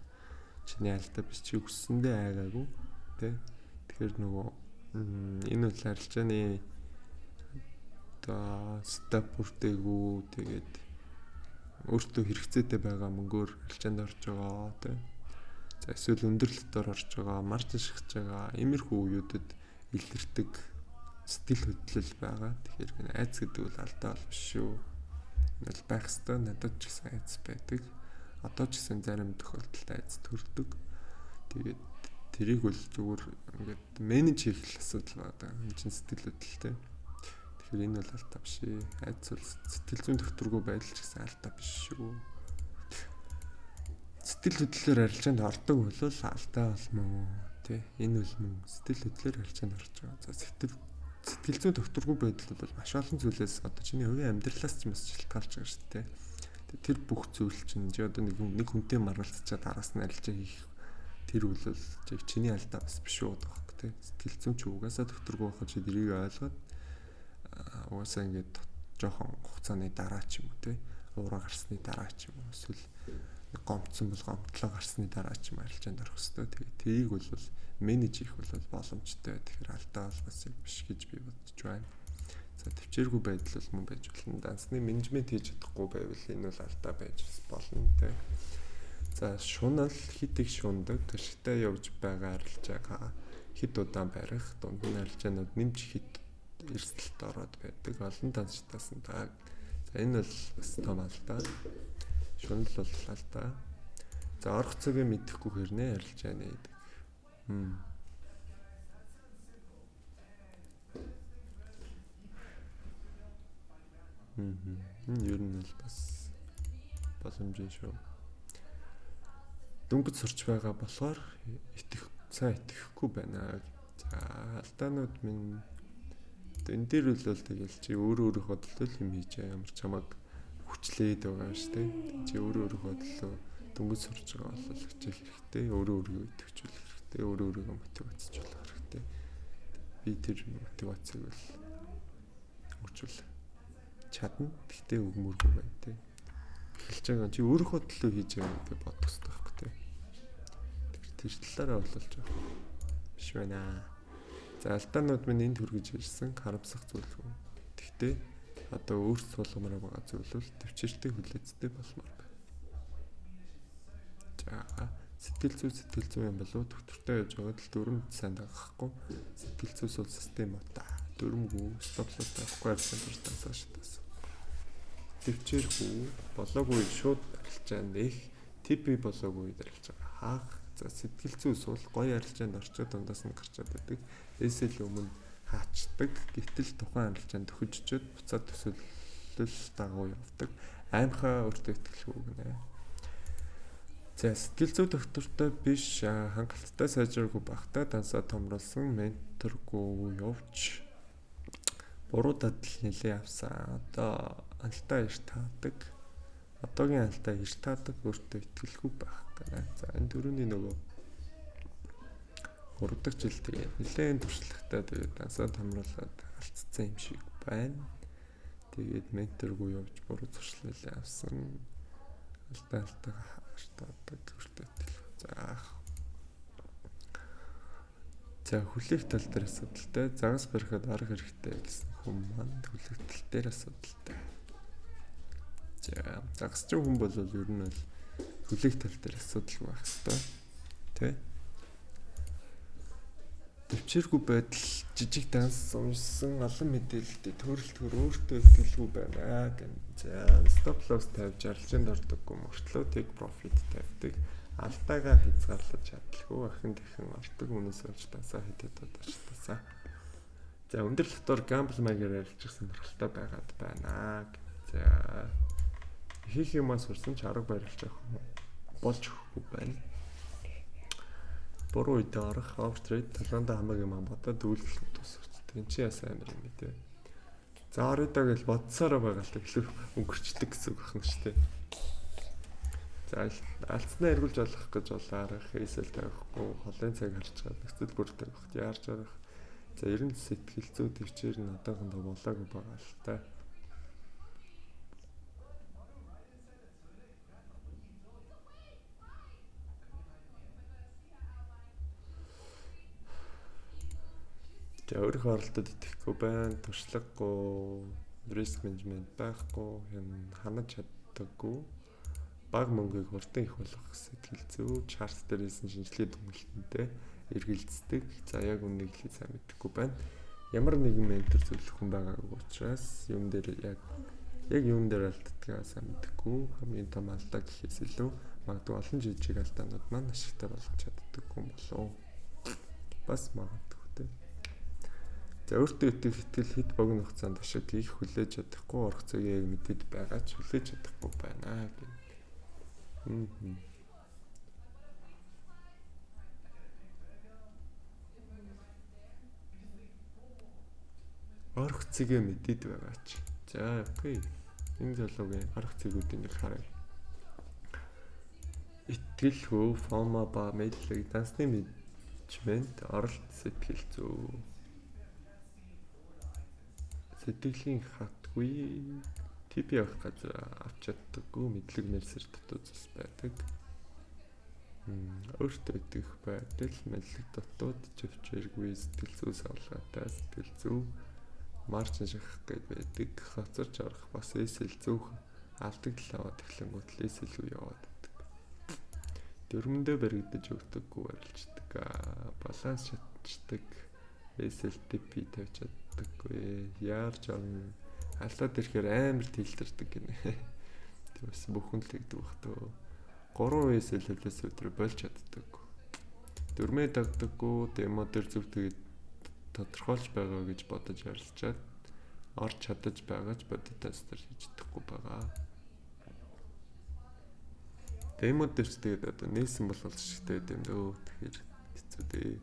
чиний алдаа биш. Чи өссөндөө айгаагүй, тэ. Тэгэхээр нөгөө энэ бол арилжааны одоо стап бүрдээгүй тэгээд өөртөө хэрэгцээтэй байгаа мөнгөөр арилжаанд орж байгаа тий. За эсвэл өндөр лотоор орж байгаа, марж ашиглаж байгаа иймэрхүү үеүүдэд илэрдэг сэтгэл хөдлөл байгаа. Тэгэхээр айц гэдэг бол алдаа бол биш шүү. Ингээл байх хэвээр надад ч гэсэн айц байдаг. Одоо ч гэсэн зарим тохиолдолд айц төрдөг. Тэгээд тэрийг бол зүгээр ингээд менеж хийх асуудал байгаа. Энэ чинь сэтгэл хөдлөлтэй. Тэгэхээр энэ бол алдаа биш. Айц бол сэтгэл зүйн докторгүй байдал ч гэсэн алдаа биш шүү. Сэтгэл хөдлөлөөр арилжаанд ордог бол алдаа болмоо. Тэ энэ бол мөн сэтгэл хөдлөлөөр арилжаанд орж байгаа. За сэтгэл зүйн докторгүй байдал бол маш олон зүйлээс одоо чиний хувийн амьдралаас ч бас шалтгаалж байгаа шүү дээ. Тэр бүх зүйл чинь одоо нэг хүнтэй маргалцчаад араас нь арилжаа хийх тэр бол чиний алдаа бас биш үү гэх тэ. Сэтгэл зүйн ч угаасаа докторгүй байхад чи тэрийг ойлгоод угаасаа ингээд жоохон хугацааны дараа ч юм уу тэ. Уураа гарсны дараа ч юм уу эсвэл гомцсон бол гомдлоо гарсны дараа ч юм арилжаанд орох хэрэгтэй. Тэгээд тэрийг бол менеж хийх бол боломжтой. Тэгэхээр алдаа бол бас биш гэж би бодож байна. За төвчээргүй байдал бол мөн байж болно. Дансны менежмент хийж чадахгүй байвал энэ бол алдаа байж болно те. За шунал хит их шундаг төшигтэй явж байгаа арилжаагаа хит удаан барих дунд нь арилжаанууд нэмж хит эрсдэлд ороод байдаг. Олон дансчдаас нь таа. За энэ бол бас том алдаа. Шунал бол алдаа. За орох цагийг мэдэхгүй хэрнээ арилжааны гэдэг. Энэ ер нь л бас боломжтой шүү. Дөнгөж сурч байгаа болохоор сайн итгэхгүй байна. За алдаанууд минь энэ дээр бол тэгэл чи өөрөө бодлоо юм хийж ямар ч хамаг хүчлээд байгаа шүү дээ. Чи өөрөө бодлоо дөнгөж сурч байгаа бол хичээл хэрэгтэй. Өөрийгөө идэвхжүүлэх хэрэгтэй. Өөрийгөө мотивацжуулах хэрэгтэй. Би тэр мотивацийг бол хөгжүүл чадна. Гэхдээ өгмөргүй байна те. Эхэлж байгаа чи өөрийнхөө төлөө хийж байгаа гэдэг бодох хэрэгтэй байхгүй те. Тэр талаараа бололж байгаа. Биш байна. За алдаанууд минь энд хүргэж ирсэн харамсах зүйлгүй. Гэхдээ одоо өөрсдөө болгомоор байгаа зүйл бол төвчээртэй хүлээцтэй болмоор байна. За сэтгэл зүй юм болов доктортой явж байгаа л дөрөв сайн дагахгүй. Сэтгэл зүйс бол систем удаа. Дөрмгүү стоплостой авахгүй байсан дуртасаа шатаас. Төвчээргүй болоогүй шууд арилжаанд их типи болоогүй арилжаа хаах. За сэтгэл зүйс бол гоё арилжаанд орчод дундаас нь гарчаад байдаг. Эсэл өмнө хаачдаг. Гэтэл тухайн арилжаанд төхөжчөд буцаад төсөөлөл дагуу явдаг. Аимхаа өөртөө итгэлгүй гэнэ. За сэтгэл зүй доктортой биш хангалттай сайжраагүй багтаа дансаа томруулсан менторгүй явж буруу дадал нэлээ авсан. Одоо алдаа иш таадаг. Одоогийн алдаа иш таадаг өөртөө итгэлгүй байх гэнэ. За энэ дөрөвний нөгөө 3 дахь жил тэгээд нэлээд туршлагатай тэгээд дансаа томруулаад алдсан юм шиг байна. Тэгээд менторгүй явж буруу туршлага авсан. Алдаа хартаадаг өөртөө итгэлгүй. За хүлээх тал дээр асуудалтай. Загас барихад арга хэрэгтэй гэсэн хүн маань хүлээх тал дээр асуудалтай. За загасч хүн бол ер нь бол хүлээх тал дээр асуудал байх хэрэгтэй. Тэ? Төвчээргүй байдал жижиг данс уншсан олон мэдээлэлтэй төрөлтгөр өөртөө итгэлгүй байна гэн. За стоп лосс тавьж арилжаанд ордоггүй мөртлөө тэг профит тавьдаг. Алдаагаа хязгаарлаж чадлаггүй ахин дахин ордог үнээс олж дансаа хийдэд удааштасаа. За өндөр лотоор гамбл маягаар арилжих сонирхолтой байгаад байна. За хийх юмас сурсан ч арга барилж авах болж өгөхгүй байна. Буруу үедээ орох офтрейд талаанда хамаагүй юм бодоод үйлчлэх тусч. Тэн чи ясаа амир юм бэ? За оройдоо гэж бодсороо байгаа л илүү өнгөрчдөг гэсэн үг байна шүү дээ. За алдснаа эргүүлж олох гэж болаарах, эсэл тавихгүй, холын цаг харж байгаа нөхцөл бүрдээ багт яарч байгаа. За ер нь сэтгэл зүй төвчээр нь одоохондоо болоогүй байгаа л та. За өөрийнхөө оролдод итгэхгүй байна, туршлагагүй, Risk management байхгүй, юм ханаж чаддаггүй. Баг мөнгөийг хурдан их болгох сэтгэл зүй, чарт дээрээс нь шинжилгээ дүгнэлтэнтэй эргэлздэг. За яг үнийг л сайн мэдэхгүй байна. Ямар нэгэн ментор зөвлөх хүн байгаагүй учраас юм дээр яг юм дээр алддгаа сайн мэдэхгүй. Хамгийн том алдаа гэхээс илүү магадгүй олон жижиг алдаанууд маань ашигтай болгож чаддаг юм болов. Бас магадгүй те. За өөртөө итгэх итгэл хэд богино хугацаанд ашиг их хүлээж чадахгүй орох цагийг яг мэдээд байгаа ч хүлээж чадахгүй байна гэх. Орох цагийг мэдээд байгаа ч. За окей. Энэ залуугийн орох цагуудыг нэг харъя. Итгэл хөө, фома ба мэдлэг, дансны менежмент, оролт сэтгэл зүй. Сэтгэлийн хатгүй тип явах газар авч чаддаггүй мэдлэг нэрсэр дотор зус байдаг. Өөртөө итгэх байдал, мэдлэг дотоод живчээргүй сэтгэл зүй савлгаатай сэтгэл зүй марчин шахах гээд байдаг. Хоцорч орох бас эсэл зүүх алдагдал аваад эхлэнгүүт л эсэл үе яваад байдаг. Дөрмөндөө баригдаж өгдөггүй барилждаг. Баланс шатчихдаг. Эсэл типи тавьж чаддаггүй. Яарч орно. Алдаад ирэхээр амар тэлдэрдэг гинэ. Тэгээс бүхэн л тэгдэг бах төө. 3 эсэл хөлөөс өдрө болж чаддаг. Дөрмөө дагдаггүй демо дээр зүг тэгээд тодорхойлж байгаа гэж бодож ярилцаад орж чадаж байгаач бодитаас төр хийж чадахгүй байгаа. Демо дээр ч тэгээд одоо нээсэн болвол шигтэй юм дөө. Тэгэхээр хэцүү дээ.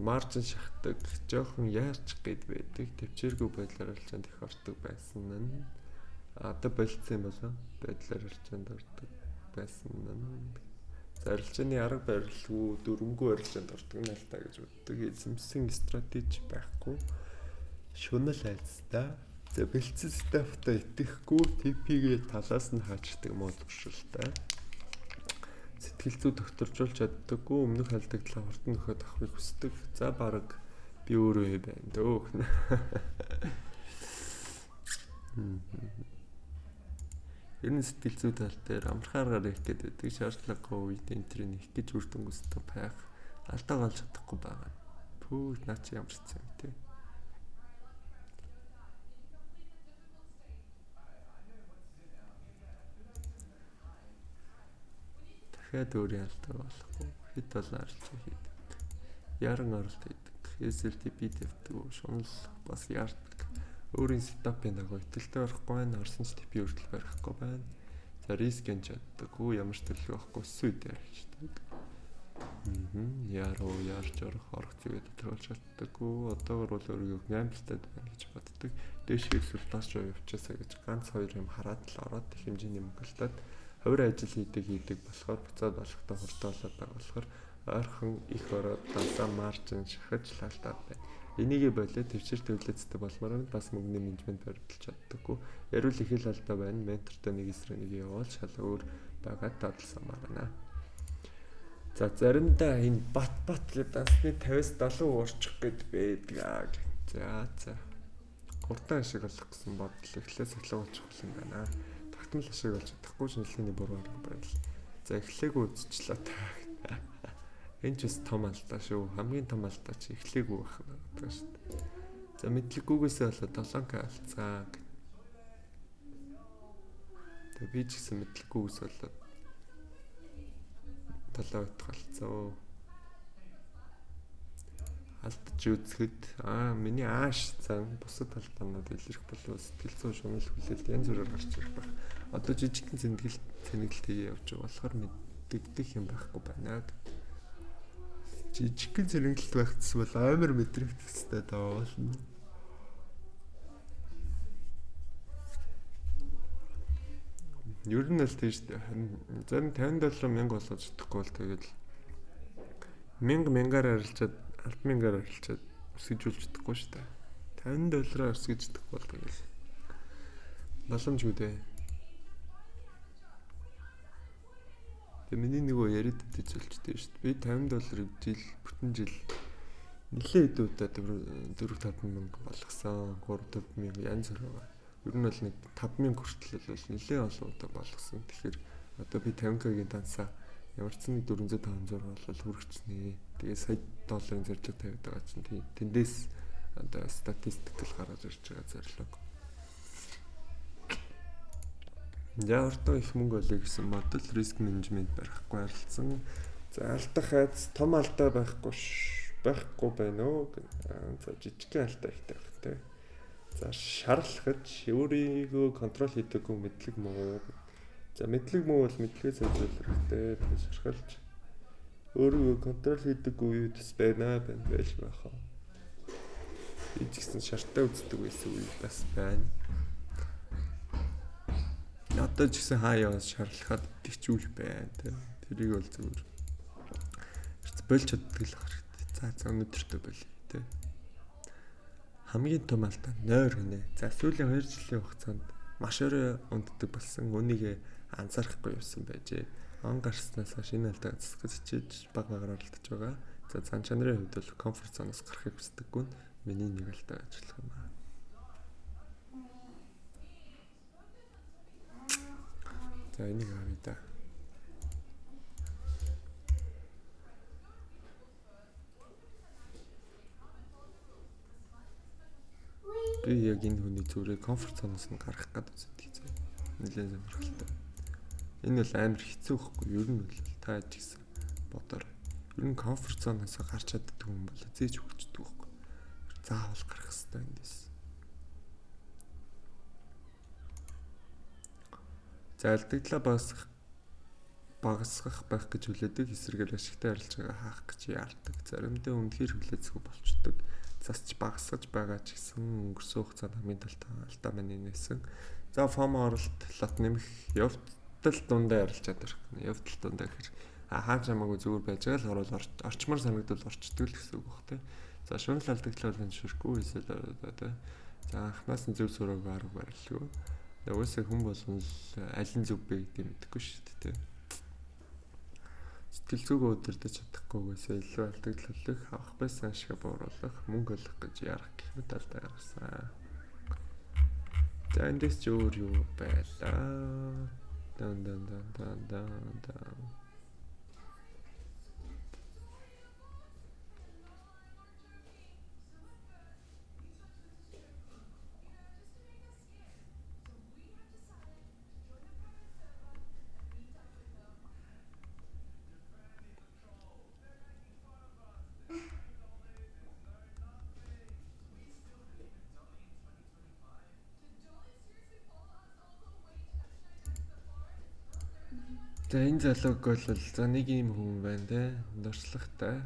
Марчин шахдаг, жоохон яарч гээд байдаг. Төвчээргүй байдлаар арилжаанд их ордог байсан нь одоо болцсон болоо. Байдлаар арилжаанд ордог байсан нь зарилжааны арга барилгүй дөрөнгөө арилжаанд ордог нь л та гэж боддог. Эзэмсэн стратеги байхгүй. Шунал айцтай. За бэлдсэн стафта итгэхгүй ТП-гээ талаас нь хаачдаг мод туршилтай. Сэтгэл зүй докторжуулж чаддаггүй өмнөх алдагдлаа хурдан нөхөд авахыг хүсдэг. За баг би өөрөө байна дөө. Ер нь сэтгэл зүй тал дээр амархааргаар их гэдэг шаардлагагүй үед энтрийн их гэж үр дүнгүйсдэг байх алдаа олж чадахгүй байгаа. Пүү наа чи ямар ч юм те. Дахиад өөрийн алдаа болохгүй. Хэд доллар ч хийдэг. Яран оролт хийдэг. SLTP тавьдаг. Шунал бас яардаг. Өөрийн сетапын дагуу итгэлтэй орохгүй байна. Орсон ч TP хүртэл барихгүй байна. За рискэн чаддаг. Ямар ч төлөв байхгүй сүд ярьчихдаг. Яруу яарч орох орох зүйлээ тодорхойлж чаддаг. Одоогор бол өөрийгөө 8-тад байна гэж боддог. Дээшээ сүлтаас руу явчихсаа гэж ганц 2 юм хараад л ороод их хэмжээний мөнгөлтөд хувир ажил хийдэг болохоор буцаад болохтой хурдан болоод байгаа болохоор ойрхон их ороод дасаа маржин шахаж лалтаад байна. Энийгээ болоо төвчээр төвлөцтэй болмоор нь бас мөнгөний менежмент баримталж чаддаггүй. Ярил их л алдаа байна. Ментортой нэг эсрэг нэг явуул шал өөр байгаа тадлсамаар байна. За заримдаа энэ бат гэдэг дансны 50-70 уурчих гээд байдаг. За. Хурдан ашиг олох гэсэн бодол эхлээс эхлүүлчих юм байна. Тогтмол ашиг олж чадахгүй шинжилгээний буруу арга барил. За эхлэегүй үзчихлээ та. Энэ ч бас том алдаа шүү. Хамгийн том алдаа чи эхлэегүй байх гэдэг шүү дээ. За мэдлэггүйгээсээ болоод 7к алцгаа. Тэгээ би ч гэсэн мэдлэггүйгээс болоод 7 байтах алцаа. Алдаж үзэхэд миний ааш цан бусад талбарнууд илэрх болов сэтгэл зүйн шунал хүлээлт янз бүрээр гарч ирэх байх. Одоо жижигхэн цэнэгэлтэйгээ явж байгаа болохоор мэддэгдэх юм байхгүй байна. Жижигхэн цэнэгэлт байхцс бол амар мэдрэх төстэй даа болно. Ер нь л тийм шүү дээ. Зарим $50,000 болгож чадахгүй бол тэгэл 1000-аар арилжаад $10,000-аар арилжаад өсгөжүүлж чадахгүй шүү дээ. $50 өсгөж чадахгүй бол тэгэл боломжгүй дээ. Тэгээ миний нөгөө яриад идэж болчтой шүү дээ. Би $50 жил бүтэн жил нэлээд удаа 4-5 мянга болгосон. 3-4 мянга янз бүр байгаа. Ер нь бол нэг 5,000 хүртэл бол нэлээд олон удаа болгосон. Тэгэхээр одоо би 50k-ийн дансаа ямар ч нэг 400-500 бол хүрчихнэ. Тэгээ сая долларын зорилго тавиад байгаа чинь тэндээс одоо статистикл гаргаж ирж байгаа зорилго. Яартаа их мөнгө олё гэсэн модал риск менежмент барихгүй харилцсан. За алдах хайц том алдаа байхгүй байна уу? За жижиг алдаа ихтэй байх тий. За шарлахад өөрийгөө контрол хийдэггүй мэдлэг муу. За мэдлэг муу бол мэдлэгээ сайжруулах хэрэгтэй. Тэгээ шархалж өөрийгөө контрол хийдэггүй юу төс байна байж байхаа. Би ч гэсэн шартаа үздэг байсан үе бас байна. Одоо ч гэсэн хаяа шарлахад тэгчүүл байна тий. Тэрийг бол зүгээр болж чаддаг л хэрэгтэй. За өнөөдөртөө болъё тий. Хамгийн том алдаа нойр гинэ. За сүүлийн 2 жилийн хугацаанд маш өрөө унддаг болсон. Үнийг анзаарахгүй явсан байжээ. Он гарснаас шинэ алдаа засгаж хичээж багаар алдаж байгаа. За зан чанарын хувьд бол комфорт зоноос гарахыг хүсдэггүй нь миний нэг алдаа ажиллах юм аа. За энийг авъя да. Би яг энэ хүний зүрээ комфорт зоноос нь гарах гэдэг үздэг. Нэлээд сонирхолтой. Энэ бол амар хэцүү хөхгүй. Ер нь бол та ч гэсэн бодоор. Ер нь комфорт зоноос гарч чаддаг хүн бол зээж өгчдөг хөхгүй. Заавал гарах хэрэгтэй эндээс. За алдагдлаа багасгах байх гэж хүлээдэг эсрэгээр ашигтай харилцаагаа хаах гэж яардаг. Заримдаа үнэхээр хүлээцгүй болчдөг. Засч багасгаж байгаа ч гэсэн өнгөрсөн хугацаанд хамгийн алдаа маань нээсэн. За фомо оролт лот нэмэх явдал дундаа ярилцаад байна. Явдал дундаа гэхээр хааж хамаагүй зүгээр байж байгаа л орол орчмор санагдвал орчдөг л гэсэн үг баг тий. За шунал алдагдлаа бол ширхгүй эсвэл одоо за анхнаас нь зөв сураг арга барилгүй. Уусаа хүн болгон аль нь зөв бэ гэдэг мэдэхгүй шүү дээ тий. Сэтгэл зүгөө удирдах чадахгүйгээс илүү алдагдлуулах, авах байсан ашиг бууруулах, мөнгө олох гэж ярах гэх мэт алдаа гаргасан. За эндээс ч өөр юу байлаа. Дан. За энэ залууг бол за нэг юм хүн байна те. Дуршлагтай.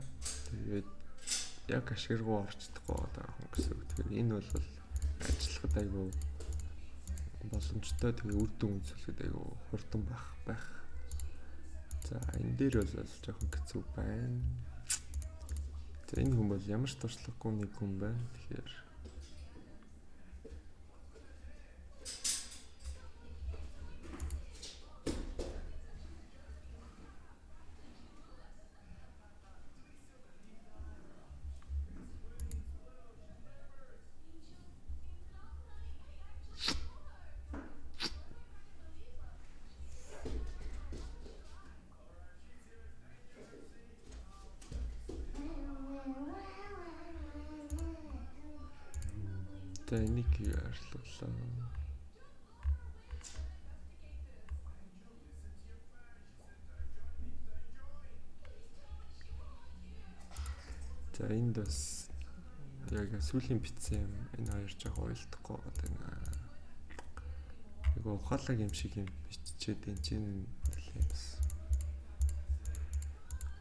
Тэгээд яг ашигруу орчдохгүй байгаа хүн гэсэн үг. Тэгэхээр энэ бол ажиллахад айгүй боломжтой. Тэгээ үр дүн үзүүлэхэд айгүй хурдан байх. За энэ дээр бол жоохон хэцүү байна. За энэ хүн бол ямар ч дуршлаггүй нэг хүн байна. Тэгэхээр за энийг арилгалаа. За энд бас яг сүүлийн битсэн юм. Энэ хоёр жоохон уйлдахгүй байна. Нэг ухаалаг юм шиг юм бичээд энэ чинь бас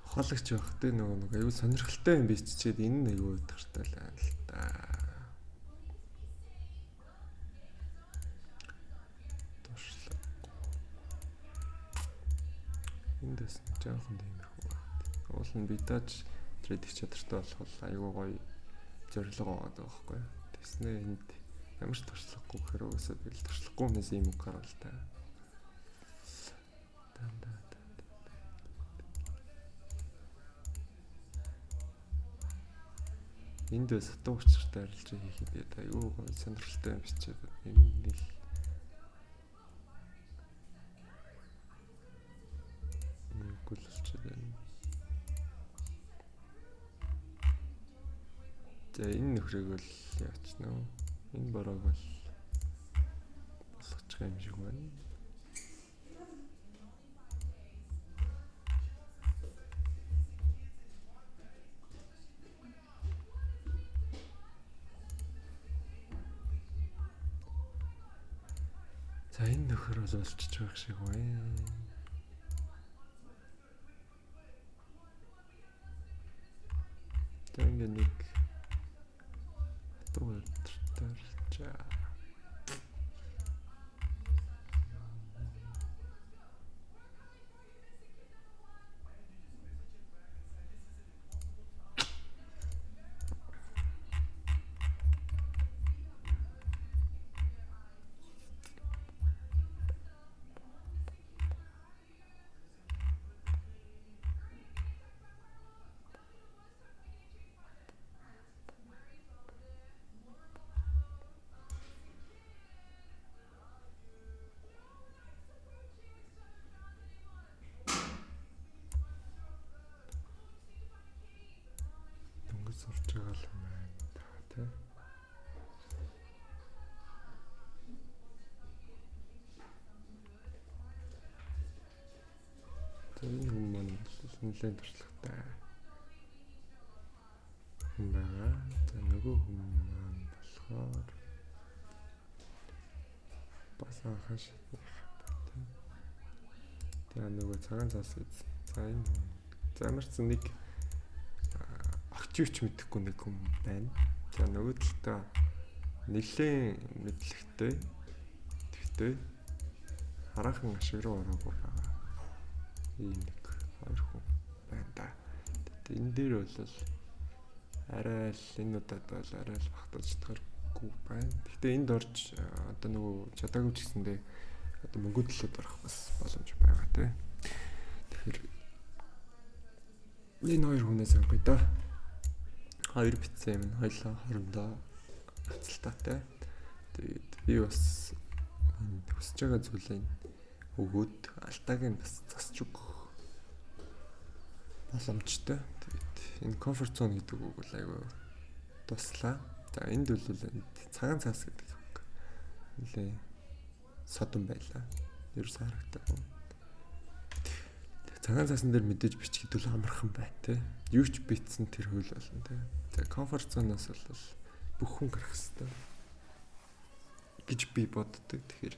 ухаалагч байхтай нэг аюу сонирхолтой юм бичээд энэ нэг аюу утгартай л байна л да. Эндээс жоохон тиймэрхүү байна. Уул нь битаж трейдинг чадртай болох аюу гоё зорилго байгаа байхгүй. Тэснэ энд ямар ч туршлагагүй гэхээр уусаа би л туршлагагүй нэс юм үг гаргал та. Энд сатуу учиртай арилж хийхэд аюу гой сонирхолтой бичээд энэ нэг гүйлчээд байна. За энэ нөхрийг бол яачна уу? Энэ борог бол болгочих юм шиг байна. За энэ нөхөр бол болчих байх шиг байна. Тэнгэр нэг туугаарчаа. Сурч байгаа юм байна тий. Энэ хүн маань нэлээд туршлагатай хүн байгаа. За нөгөө хүн маань болохоор бас хаш тий. Тэгээ нөгөө цагаан цаас үз. За энэ замарсан нэг очивч мэдэхгүй нэг хүн байна. За нөгөө талдаа нэлээд мэдлэгтэй. Тэгтээ хараахан ашиг руу ороогүй байгаа. Ийм нэг хоёр хүн байна да. Тэгээд энэ дээр бол арай л энэ удаад бол арай л багтаж чадгаргүй байна. Гэхдээ энд орж одоо нөгөө чадаагүй ч гэсэндээ одоо мөнгө төлөөд орох бас боломж байгаа тий. Тэгэхээр энэ хоёр хүнээс ангой да. Хоёр бицээ юм хоёлаа хоорондоо хацалтаатай. Тэгээд би бас хүсэж байгаа зүйлээ өгөөд алтааг нь бас засч өгөх боломжтой. Тэгээд энэ комфорт зон гэдэг үг бол айгүй туслаа. За энд бол цагаан цаас гэдэг үг. Нилээ содон байлаа. Ерөөс харагдаагүй. Цагаан цаасан дээр мэдээж бичгээд бол амархан байна те. Юу ч битсэн тэр хөл болно те. За комфорт зоноос бол бүх хүн гарах хэрэгтэй гэж би боддог. Тэгэхээр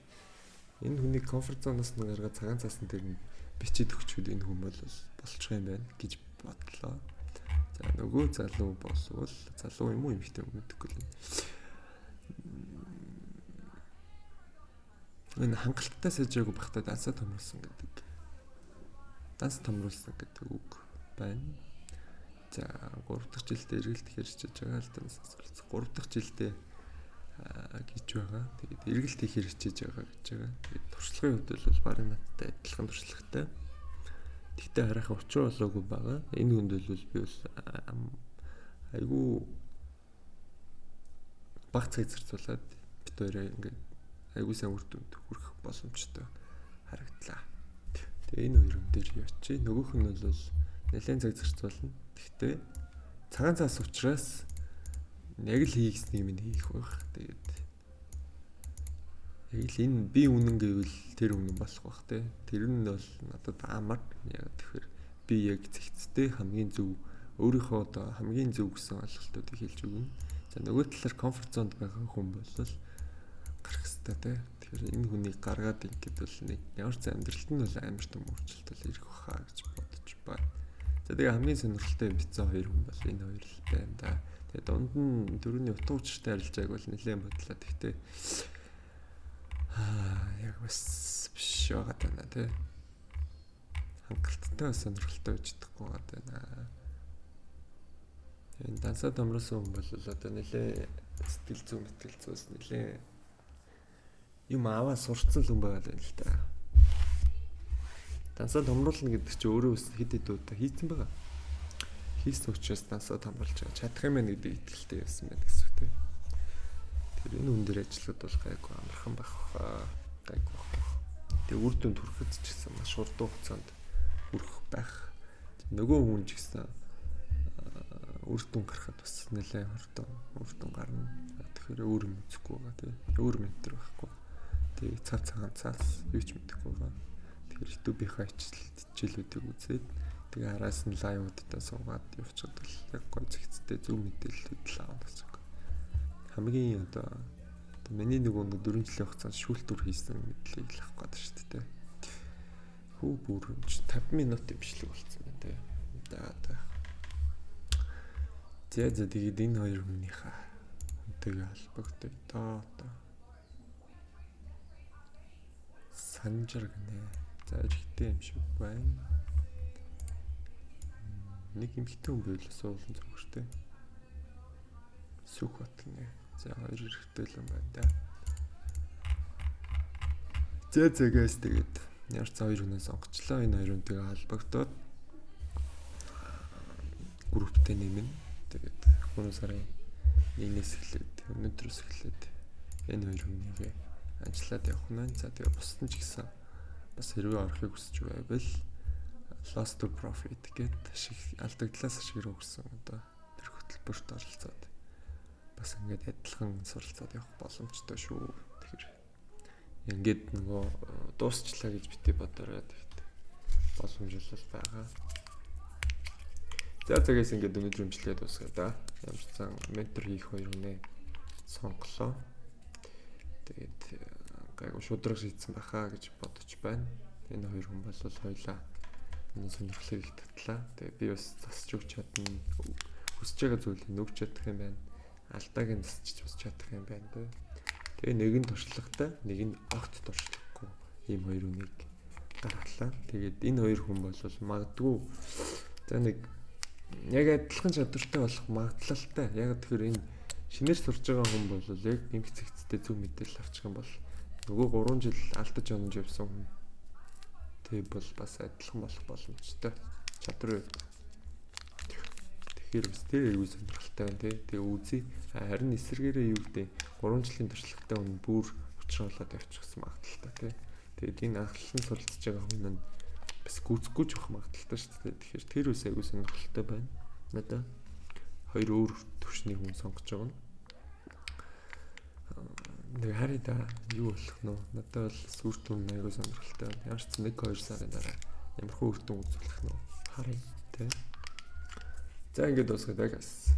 энэ хүний комфорт зоноос нь гаргаад цагаан цаасан дээр нь бичиж өгчүүд энэ хүн бол болчих юм байна гэж бодлоо. За нөгөө залуу болвол залуу юм уу эмэгтэй юм мэдэхгүй л. Энэ хангалттай сажаагүй бахта дансаа томруулсан гэдэг. Данс томруулсан гэдэг үг байна. За 3 дахь жилдээ эргэлт хэрчэж байгаа л данс асуулт. 3 дахь жилдээ гэж байгаа. Тэгээд эргэлт их хэрчэж байгаа гэж байгаа. Тэгээд туршлагын хувьд бол барин надтай адилхан туршлагатай. Тэгтээ хараахан учир болоогүй байгаа. Энэ хүнд бол би бас айгүй баг цаг зарцуулаад бид хоёроо ингээд айгүй сайн үр дүнд хүрэх боломжтой харагдлаа. Тэгээ энэ хоёр юм дээр явчих. Нөгөөх нь бол нэлээд цаг зарцуулна. Гэхдээ цагаан цаас учраас яг л хийгсний юм хийх байх. Тэгээд яг л энэ би үнэн гэвэл тэр үнэн болох байх те. Тэр нь бол надад амар. Яг тэгэхээр би яг зэгцтэй хамгийн зөв өөрийнхөө одоо хамгийн зөв гэсэн ойлголтуудыг хэлж өгнө. За нөгөө талаар комфорт зонд байгаа хүн бол гарах хэрэгтэй те. Тэгэхээр энэ хүнийг гаргаад ингээд бол нэг ямар ч амьдралд нь бол амар том өөрчлөлт бол ирэх баха гэж бодож байна. За тэгээ хамгийн сонирхолтой бицээ хоёр хүн бол энэ хоёр л байна да. Тэгээ дунд нь дөрөвний утга учиртай арилжааг бол нэлээд бодлоо. Гэхдээ яг бас биш байгаа даа тий. Хангалттай сонирхолтой байж чадахгүй байгаа даа. Энэ дансаа томруулсан хүн бол одоо нэлээд сэтгэл зүйс нэлээд юм аваа сурцсан л юм байгаа л та. Дансаа томруулна гэдэг чинь өөрөө хэд удаа хийцэн байгаа. Хийсэн учраас насаа хамгаалж байгаа. Чадах юм байна гэдэг итгэлтэй явсан байна гэсэн үг тийм. Тэр энэ хүн дээр ажлууд бол гайгүй амархан байх гайгүй. Тэгээ үр дүнд хүрэхэд ч гэсэн маш хурдан хугацаанд хүрэх байх. Нөгөө хүн ч гэсэн үр дүн гарахад бас нэлээд хурдан үр дүн гарна. Тэгэхээр өөр юм үзэхгүй байгаа тийм. Өөр ментор байхгүй. Тэгээ цав цагаан цаас юу ч мэдэхгүй байгаа. Тэгэхээр YouTube-ийнхаа хичээлүүдийг үзээд тэгээ араас нь лайвуудаа суугаад явчихад бол яг гой зэгцтэй зөв мэдээлэлүүд л авах гэсэн. Хамгийн одоо миний нөгөө 4 жилийн хугацаанд шүүлтүр хийсэн мэдлэгийг л авах гэдэг шүү дээ. Хүү бүр 50 минут имшлэг болсон байна тий. Одоо. Тэгээд энэ хоёр хүнийхээ тэгээ холбогдсон одоо санжир гэнэ. За эрэгтэй юм шиг байна. Нэг эмэгтэй хүн байл суулсан зүгээртэй. Сүх батгнэ. За хоёр эрэгтэй л юм байна да. Зэгээс тэгээд ямар ч хоёр хүнээс сонгочлоо. Энэ хоёр хүн тэгээ холбогдоод групптэй нэмэн. Тэгээд хүн сарын 1-ээс эхлээд өнөөдрөөс эхлээд энэ хоёр хүнийг ажиллаад явах нь. За тэгээ бусдын ч гэсэн бас хэрвээ орохыг хүсэж байвал loss to profit гэдэг шиг алдагдлаас ашиг өгсөн одоо тэр хөтөлбөрт оролцоод бас ингээд адилхан суралцаад явах боломжтой шүү. Тэгэхээр ингээд нөгөө дуусчлаа гэж бити бодорой гэхдээ боломжлол байгаа. За тэгээс ингээд өнөөдөр имжлэгээ дуусгаа да. Ямар ч сан ментор хийх хоёр үнэ сонголоо. Тэгээд гайгүй шудраг шийдсэн баха гэж бодож байна. Энэ хоёр хүн бол хоёлаа энэ сонирхлыг их татлаа. Тэгээд би бас засч өгч чадна. Хүсэж байгаа зүйлийг өгч чадах юм байна. Алдааг нь засч чадах юм байна дээ. Тэгээ нэг нь туршлагатай, нэг нь огт туршлагагүй ийм хоёр хүнийг гаргалаа. Тэгээд энэ хоёр хүн бол магадгүй за нэг яг адилхан чадвартай болох магадлалтай. Яг тэгэхээр энэ шинээр сурж байгаа хүн бол яг нэмэх зэгцтэй зөв мэдээлэл авчих юм бол нөгөө 3 жил алдаж онж явсан хүн тэг бол бас адилхан болох боломжтой. Чадвар. Тэгэхээр бас тэр аюул сонирхолтой байна тий. Тэгээ үзье. Харин эсэргээрээ юу гэдэг 3 жилийн туршлагатай хүн бүр уучруулад явчихсан магадaltaй тий. Тэгээд энэ анхлан суралцж байгаа хүн нь бас гүцэхгүй ч байх магадaltaй шүү дээ. Тэгэхээр тэр үс аюул сонирхолтой байна. Надаа хоёр өөр төвшний хүн сонгож байгаа нь. Нэг хари да юу болох нь надад бол сүр түн аягүй сонирхолтой байна. Ямар ч 1-2 сарын дараа ямар хөө үр дүн үзүүлэх нь харъя тий. За ингээд дуусгаад байгаас.